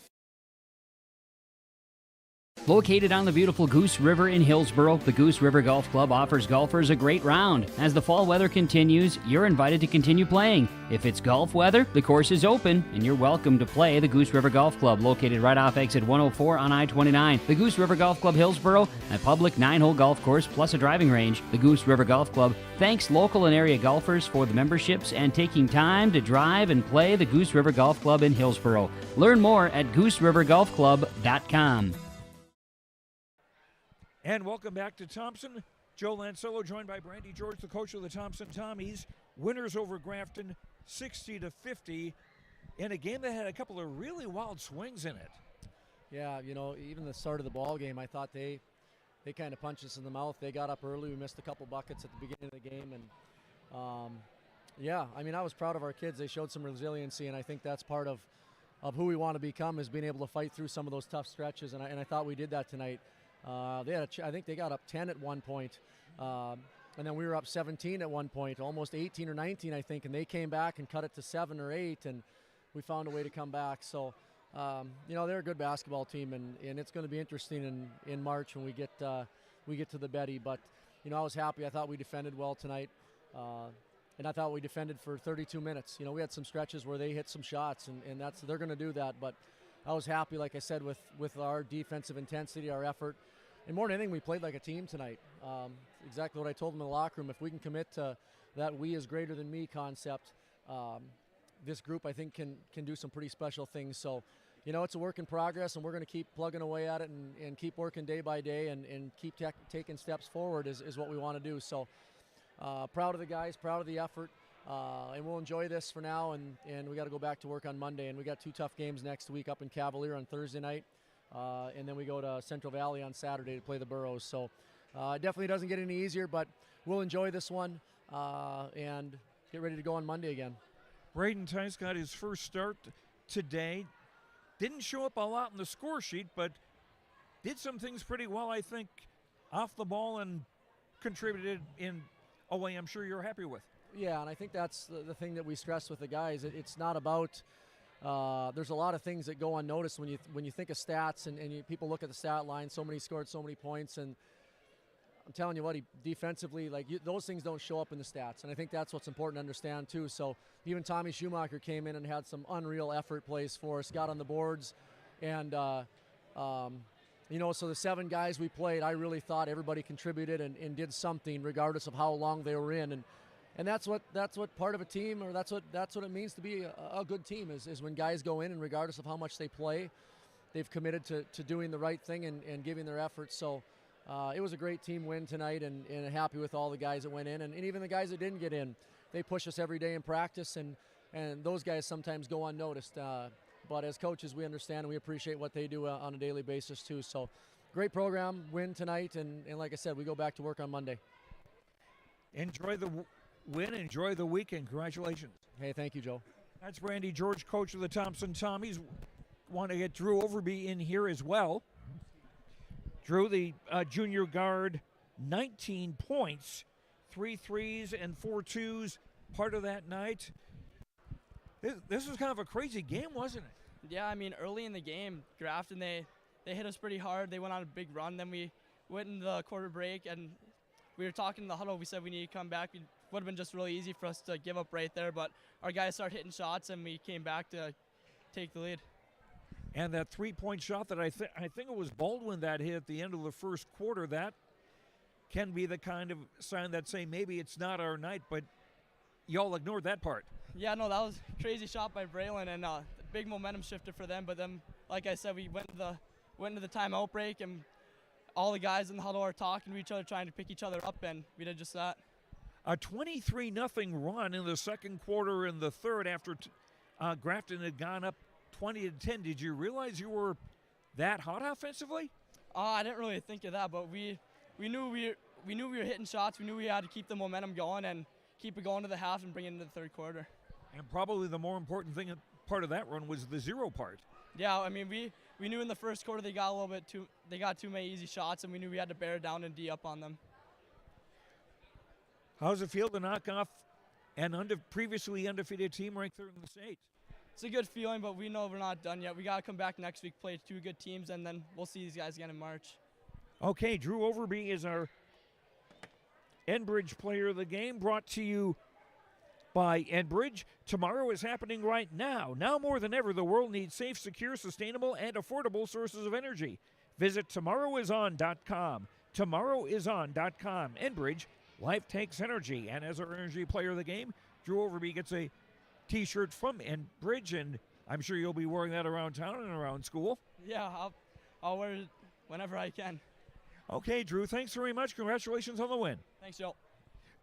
Located on the beautiful Goose River in Hillsboro, the Goose River Golf Club offers golfers a great round. As the fall weather continues, you're invited to continue playing. If it's golf weather, the course is open, and you're welcome to play the Goose River Golf Club, located right off exit 104 on I-29. The Goose River Golf Club Hillsboro, a public 9-hole golf course plus a driving range. The Goose River Golf Club thanks local and area golfers for the memberships and taking time to drive and play the Goose River Golf Club in Hillsboro. Learn more at GooseRiverGolfClub.com. And welcome back to Thompson. Joe Lancello joined by Brandy George, the coach of the Thompson Tommies. Winners over Grafton, 60-50, in a game that had a couple of really wild swings in it. Yeah, you know, even the start of the ball game, I thought they kind of punched us in the mouth. They got up early. We missed a couple buckets at the beginning of the game. And, yeah, I mean, I was proud of our kids. They showed some resiliency, and I think that's part of who we want to become, is being able to fight through some of those tough stretches, and I thought we did that tonight. I think they got up 10 at one point, and then we were up 17 at one point, almost 18 or 19, I think, and they came back and cut it to 7 or 8, and we found a way to come back. So, you know, they're a good basketball team, and it's going to be interesting in March when we get to the Betty. But, you know, I was happy. I thought we defended well tonight, and I thought we defended for 32 minutes. You know, we had some stretches where they hit some shots, and they're going to do that, but I was happy, like I said, with our defensive intensity, our effort. And more than anything, we played like a team tonight. Exactly what I told them in the locker room. If we can commit to that we is greater than me concept, this group, I think, can do some pretty special things. So, you know, it's a work in progress, and we're going to keep plugging away at it and keep working day by day and keep taking steps forward is what we want to do. So proud of the guys, proud of the effort. And we'll enjoy this for now, and we got to go back to work on Monday. And we got 2 tough games next week, up in Cavalier on Thursday night, and then we go to Central Valley on Saturday to play the Burros. So it definitely doesn't get any easier, but we'll enjoy this one and get ready to go on Monday again. Braden Tice got his first start today. Didn't show up a lot in the score sheet, but did some things pretty well, I think, off the ball, and contributed in a way I'm sure you're happy with. Yeah, and I think that's the thing that we stress with the guys. It's not about, there's a lot of things that go unnoticed when you think of stats and people look at the stat line. So many scored so many points, and I'm telling you what, defensively, those things don't show up in the stats, and I think that's what's important to understand too. So even Tommy Schumacher came in and had some unreal effort plays for us, got on the boards, and so the 7 guys we played, I really thought everybody contributed and did something regardless of how long they were in, and that's what part of a team, or that's what it means to be a good team is when guys go in and regardless of how much they play, they've committed to doing the right thing and giving their effort. So it was a great team win tonight, and happy with all the guys that went in, and even the guys that didn't get in. They push us every day in practice, and those guys sometimes go unnoticed. But as coaches, we understand and we appreciate what they do on a daily basis too. So great program, win tonight, and like I said, we go back to work on Monday. Enjoy the win, enjoy the weekend. Congratulations. Hey, thank you, Joe. That's Randy George, coach of the Thompson Tommies. Want to get Drew Overby in here as well. Drew, the junior guard, 19 points, 3 threes and 4 twos, part of that night. This was kind of a crazy game, wasn't it? Yeah, I mean, early in the game, Grafton, they hit us pretty hard. They went on a big run. Then we went in the quarter break, and we were talking in the huddle. We said we need to come back. It would have been just really easy for us to give up right there, but our guys started hitting shots, and we came back to take the lead. And that three-point shot that I think it was Baldwin that hit at the end of the first quarter, that can be the kind of sign that say maybe it's not our night, but y'all ignored that part. Yeah, no, that was a crazy shot by Braylon, and big momentum shifter for them. But then, like I said, we went into the timeout break, and all the guys in the huddle are talking to each other, trying to pick each other up, and we did just that. A 23-0 run in the second quarter and the third after Grafton had gone up 20-10. Did you realize you were that hot offensively? I didn't really think of that, but we knew we were hitting shots. We knew we had to keep the momentum going and keep it going to the half and bring it into the third quarter. And probably the more important thing, part of that run, was the zero part. Yeah, I mean, we knew in the first quarter they got too many easy shots, and we knew we had to bear down and D up on them. How's it feel to knock off an previously undefeated team ranked third in the state? It's a good feeling, but we know we're not done yet. We got to come back next week, play 2 good teams, and then we'll see these guys again in March. Okay, Drew Overby is our Enbridge player of the game, brought to you by Enbridge. Tomorrow is happening right now. Now more than ever, the world needs safe, secure, sustainable, and affordable sources of energy. Visit tomorrowison.com. Tomorrowison.com. Enbridge, life takes energy. And as our energy player of the game, Drew Overby gets a T-shirt from Enbridge, and I'm sure you'll be wearing that around town and around school. Yeah, I'll wear it whenever I can. Okay, Drew, thanks very much. Congratulations on the win. Thanks, Joe.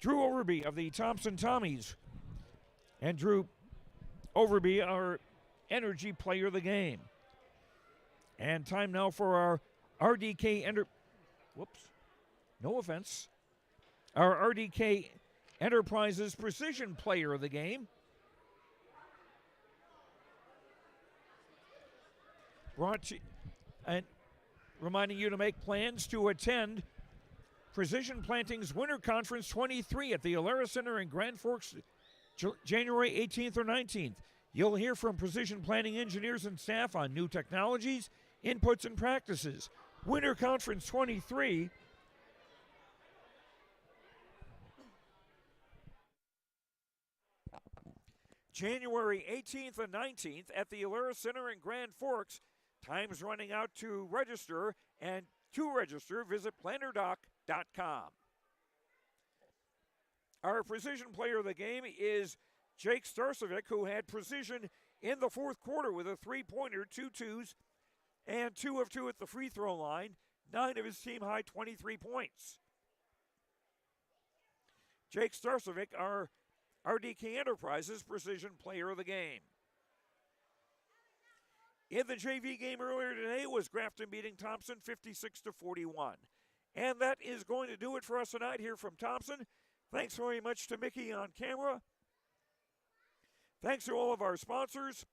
Drew Overby of the Thompson Tommies. And Drew Overby, our energy player of the game. And time now for our RDK Our RDK Enterprises Precision Player of the Game. Brought to and reminding you to make plans to attend Precision Planting's Winter Conference 23 at the Alara Center in Grand Forks, January 18th or 19th. You'll hear from Precision Planting engineers and staff on new technologies, inputs, and practices. Winter Conference 23. January 18th and 19th at the Alara Center in Grand Forks. Time's running out to register, and to register, visit plannerdoc.com. Our precision player of the game is Jake Starcevic, who had precision in the fourth quarter with a three-pointer, 2 twos, and 2 of 2 at the free throw line, 9 of his team-high 23 points. Jake Starcevic, our RDK Enterprises Precision Player of the Game. In the JV game earlier today was Grafton beating Thompson 56-41. And that is going to do it for us tonight here from Thompson. Thanks very much to Mickey on camera. Thanks to all of our sponsors.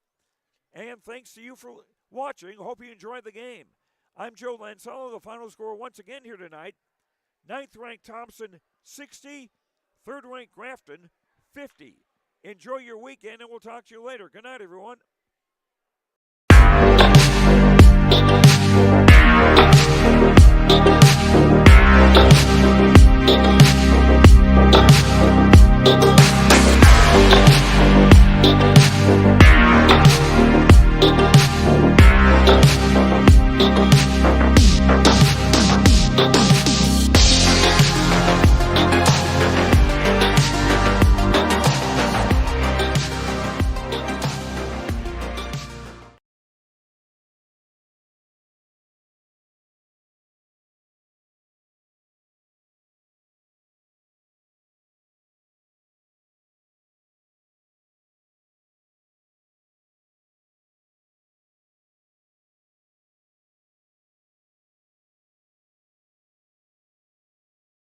And thanks to you for watching. Hope you enjoyed the game. I'm Joe Lansella. The final score once again here tonight. 9th-ranked Thompson 60. 3rd-ranked Grafton 50. Enjoy your weekend, and we'll talk to you later. Good night, everyone. Pregame.